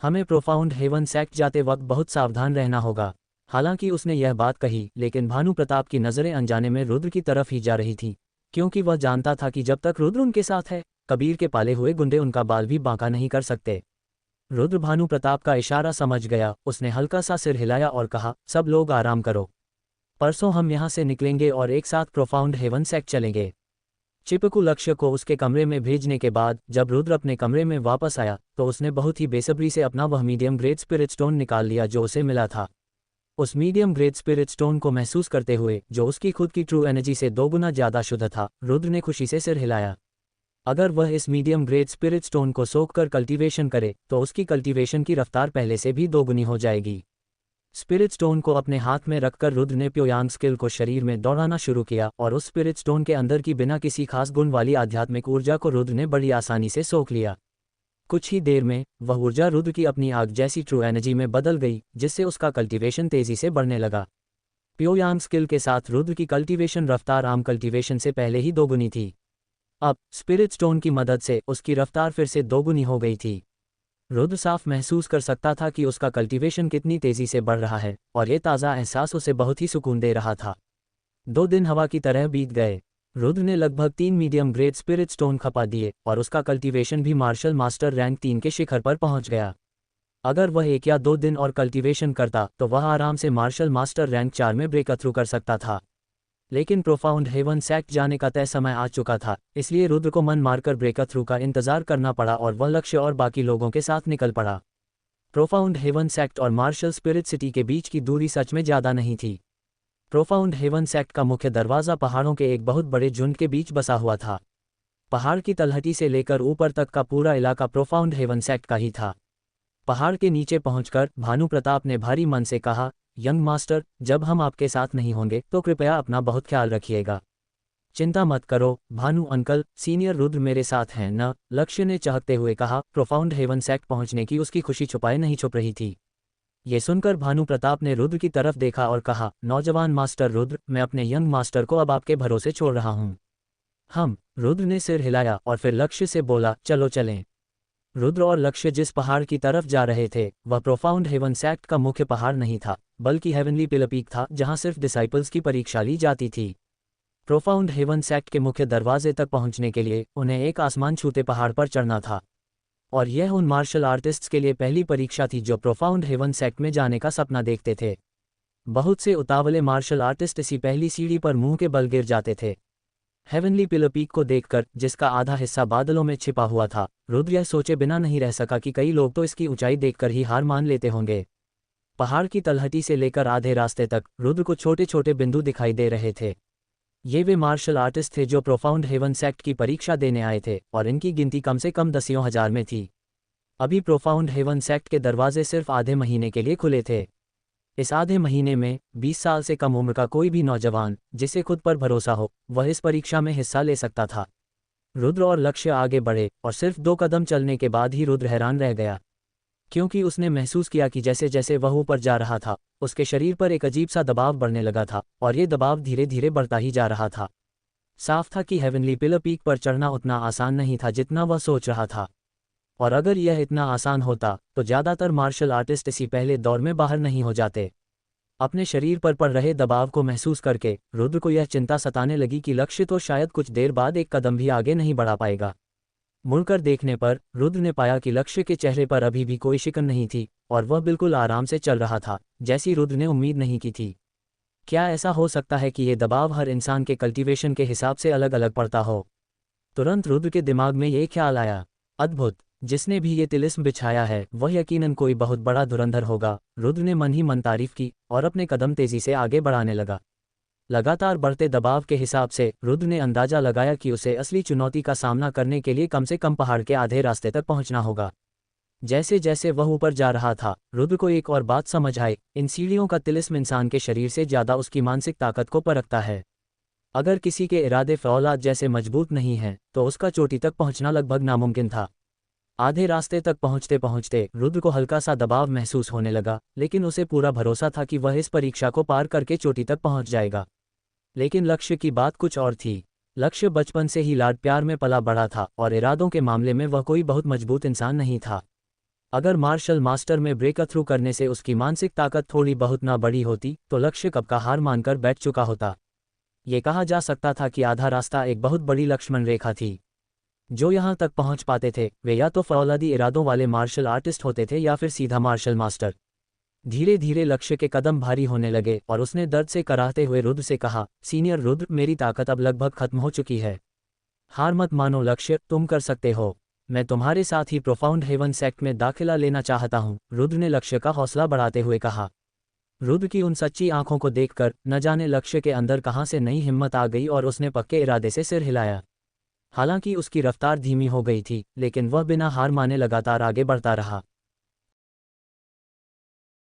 हमें प्रोफाउंड हेवन सेक्ट जाते वक्त बहुत सावधान रहना होगा। हालांकि उसने यह बात कही, लेकिन भानु प्रताप की नज़रें अनजाने में रुद्र की तरफ ही जा रही थी, क्योंकि वह जानता था कि जब तक रुद्र उनके साथ है, कबीर के पाले हुए गुंडे उनका बाल भी बांका नहीं कर सकते। रुद्र भानु प्रताप का इशारा समझ गया। उसने हल्का सा सिर हिलाया और कहा, सब लोग आराम करो। परसों हम यहाँ से निकलेंगे और एक साथ प्रोफाउंड हेवन सेक्ट चलेंगे। चिपकू लक्ष्य को उसके कमरे में भेजने के बाद जब रुद्र अपने कमरे में वापस आया तो उसने बहुत ही बेसब्री से अपना वह मीडियम ग्रेड स्पिरिट स्टोन निकाल लिया जो उसे मिला था। उस मीडियम ग्रेड स्पिरिट स्टोन को महसूस करते हुए, जो उसकी खुद की ट्रू एनर्जी से 2 गुना ज़्यादा शुद्ध था, रुद्र ने खुशी से सिर हिलाया। अगर वह इस मीडियम ग्रेड स्पिरिट स्टोन को सोख कर कल्टीवेशन करे तो उसकी कल्टीवेशन की रफ्तार पहले से भी 2 गुनी हो जाएगी। स्पिरिट स्टोन को अपने हाथ में रखकर रुद्र ने प्योयांग स्किल को शरीर में दौड़ाना शुरू किया और उस स्पिरिट स्टोन के अंदर की बिना किसी खास गुण वाली आध्यात्मिक ऊर्जा को रुद्र ने बड़ी आसानी से सोख लिया। कुछ ही देर में वह ऊर्जा रुद्र की अपनी आग जैसी ट्रू एनर्जी में बदल गई, जिससे उसका कल्टीवेशन तेजी से बढ़ने लगा। प्योयांग स्किल के साथ रुद्र की कल्टीवेशन रफ्तार आम कल्टीवेशन से पहले ही 2 गुनी थी। अब स्पिरिट स्टोन की मदद से उसकी रफ्तार फिर से 2 गुनी हो गई थी। रुद्र साफ महसूस कर सकता था कि उसका कल्टीवेशन कितनी तेजी से बढ़ रहा है और ये ताज़ा एहसास उसे बहुत ही सुकून दे रहा था। 2 दिन हवा की तरह बीत गए। रुद्र ने लगभग 3 मीडियम ग्रेड स्पिरिट स्टोन खपा दिए और उसका कल्टीवेशन भी मार्शल मास्टर रैंक 3 के शिखर पर पहुंच गया। अगर वह 1 या 2 दिन और कल्टीवेशन करता तो वह आराम से मार्शल मास्टर रैंक 4 में ब्रेक थ्रू कर सकता था। लेकिन प्रोफाउंड हेवन सेक्ट जाने का तय समय आ चुका था, इसलिए रुद्र को मन मारकर ब्रेक थ्रू का इंतजार करना पड़ा और वह लक्ष्य और बाकी लोगों के साथ निकल पड़ा। प्रोफाउंड हेवन सेक्ट और मार्शल स्पिरिट सिटी के बीच की दूरी सच में ज़्यादा नहीं थी। प्रोफाउंड हेवन सेक्ट का मुख्य दरवाज़ा पहाड़ों के एक बहुत बड़े झुंड के बीच बसा हुआ था। पहाड़ की तलहटी से लेकर ऊपर तक का पूरा इलाका प्रोफाउंड हेवन सेक्ट का ही था। पहाड़ के नीचे पहुंचकर भानु प्रताप ने भारी मन से कहा, यंग मास्टर, जब हम आपके साथ नहीं होंगे तो कृपया अपना बहुत ख्याल रखिएगा। चिंता मत करो भानु अंकल, सीनियर रुद्र मेरे साथ हैं न, लक्ष्य ने चहकते हुए कहा। प्रोफाउंड हेवन सेक्ट पहुंचने की उसकी खुशी छुपाए नहीं छुप रही थी। ये सुनकर भानु प्रताप ने रुद्र की तरफ देखा और कहा, नौजवान मास्टर रुद्र, मैं अपने यंग मास्टर को अब आपके भरोसे छोड़ रहा हूँ। हम रुद्र ने सिर हिलाया और फिर लक्ष्य से बोला, चलो चलें। रुद्र और लक्ष्य जिस पहाड़ की तरफ जा रहे थे वह प्रोफाउंड हेवन सेक्ट का मुख्य पहाड़ नहीं था, बल्कि हेवनली पिलर पीक था, जहां सिर्फ डिसाइपल्स की परीक्षा ली जाती थी। प्रोफाउंड हेवन सेक्ट के मुख्य दरवाजे तक पहुंचने के लिए उन्हें एक आसमान छूते पहाड़ पर चढ़ना था, और यह उन मार्शल आर्टिस्ट्स के लिए पहली परीक्षा थी जो प्रोफाउंड हेवन सेक्ट में जाने का सपना देखते थे। बहुत से उतावले मार्शल आर्टिस्ट इसी पहली सीढ़ी पर मुंह के बल गिर जाते थे। हेवनली पिलर पीक को देखकर, जिसका आधा हिस्सा बादलों में छिपा हुआ था, रुद्र यह सोचे बिना नहीं रह सका कि कई लोग तो इसकी ऊंचाई देखकर ही हार मान लेते होंगे। पहाड़ की तलहटी से लेकर आधे रास्ते तक रुद्र को छोटे छोटे बिंदु दिखाई दे रहे थे। ये वे मार्शल आर्टिस्ट थे जो प्रोफाउंड हेवन सेक्ट की परीक्षा देने आए थे और इनकी गिनती कम से कम दसियों हजार में थी। अभी प्रोफाउंड हेवन सेक्ट के दरवाजे सिर्फ आधे महीने के लिए खुले थे। इस आधे महीने में 20 साल से कम उम्र का कोई भी नौजवान जिसे खुद पर भरोसा हो वह इस परीक्षा में हिस्सा ले सकता था। रुद्र और लक्ष्य आगे बढ़े और सिर्फ 2 कदम चलने के बाद ही रुद्र हैरान रह गया, क्योंकि उसने महसूस किया कि जैसे जैसे वह ऊपर जा रहा था उसके शरीर पर एक अजीब सा दबाव बढ़ने लगा था और ये दबाव धीरे धीरे बढ़ता ही जा रहा था। साफ था कि हेवनली पिलर पीक पर चढ़ना उतना आसान नहीं था जितना वह सोच रहा था, और अगर यह इतना आसान होता तो ज़्यादातर मार्शल आर्टिस्ट इसी पहले दौर में बाहर नहीं हो जाते। अपने शरीर पर पड़ रहे दबाव को महसूस करके रुद्र को यह चिंता सताने लगी कि लक्ष्य तो शायद कुछ देर बाद एक कदम भी आगे नहीं बढ़ा पाएगा। मुड़कर देखने पर रुद्र ने पाया कि लक्ष्य के चेहरे पर अभी भी कोई शिकन नहीं थी और वह बिल्कुल आराम से चल रहा था, जैसी रुद्र ने उम्मीद नहीं की थी। क्या ऐसा हो सकता है कि ये दबाव हर इंसान के कल्टीवेशन के हिसाब से अलग अलग पड़ता हो? तुरंत रुद्र के दिमाग में ये ख्याल आया, अद्भुत, जिसने भी ये तिलिस्म बिछाया है वह यकीनन कोई बहुत बड़ा धुरंधर होगा। रुद्र ने मन ही मन तारीफ की और अपने कदम तेजी से आगे बढ़ाने लगा। लगातार बढ़ते दबाव के हिसाब से रुद्र ने अंदाजा लगाया कि उसे असली चुनौती का सामना करने के लिए कम से कम पहाड़ के आधे रास्ते तक पहुंचना होगा। जैसे जैसे वह ऊपर जा रहा था रुद्र को एक और बात समझ आई, इन सीढ़ियों का तिलिस्म इंसान के शरीर से ज़्यादा उसकी मानसिक ताकत को परखता है। अगर किसी के इरादे फौलाद जैसे मजबूत नहीं हैं तो उसका चोटी तक पहुंचना लगभग नामुमकिन था। आधे रास्ते तक पहुंचते पहुंचते रुद्र को हल्का सा दबाव महसूस होने लगा, लेकिन उसे पूरा भरोसा था कि वह इस परीक्षा को पार करके चोटी तक पहुंच जाएगा। लेकिन लक्ष्य की बात कुछ और थी। लक्ष्य बचपन से ही लाड प्यार में पला बढ़ा था और इरादों के मामले में वह कोई बहुत मजबूत इंसान नहीं था। अगर मार्शल मास्टर में ब्रेक थ्रू करने से उसकी मानसिक ताकत थोड़ी बहुत ना बड़ी होती तो लक्ष्य कब का हार मानकर बैठ चुका होता। ये कहा जा सकता था कि आधा रास्ता एक बहुत बड़ी लक्ष्मण रेखा थी। जो यहाँ तक पहुँच पाते थे वे या तो फौलादी इरादों वाले मार्शल आर्टिस्ट होते थे या फिर सीधा मार्शल मास्टर। धीरे धीरे लक्ष्य के कदम भारी होने लगे और उसने दर्द से कराहते हुए रुद्र से कहा, सीनियर रुद्र, मेरी ताकत अब लगभग खत्म हो चुकी है। हार मत मानो लक्ष्य, तुम कर सकते हो। मैं तुम्हारे साथ ही प्रोफाउंड हेवन सेक्ट में दाखिला लेना चाहता हूँ, रुद्र ने लक्ष्य का हौसला बढ़ाते हुए कहा। रुद्र की उन सच्ची आंखों को देखकर न जाने लक्ष्य के अंदर कहाँ से नई हिम्मत आ गई और उसने पक्के इरादे से सिर हिलाया। हालांकि उसकी रफ्तार धीमी हो गई थी, लेकिन वह बिना हार माने लगातार आगे बढ़ता रहा।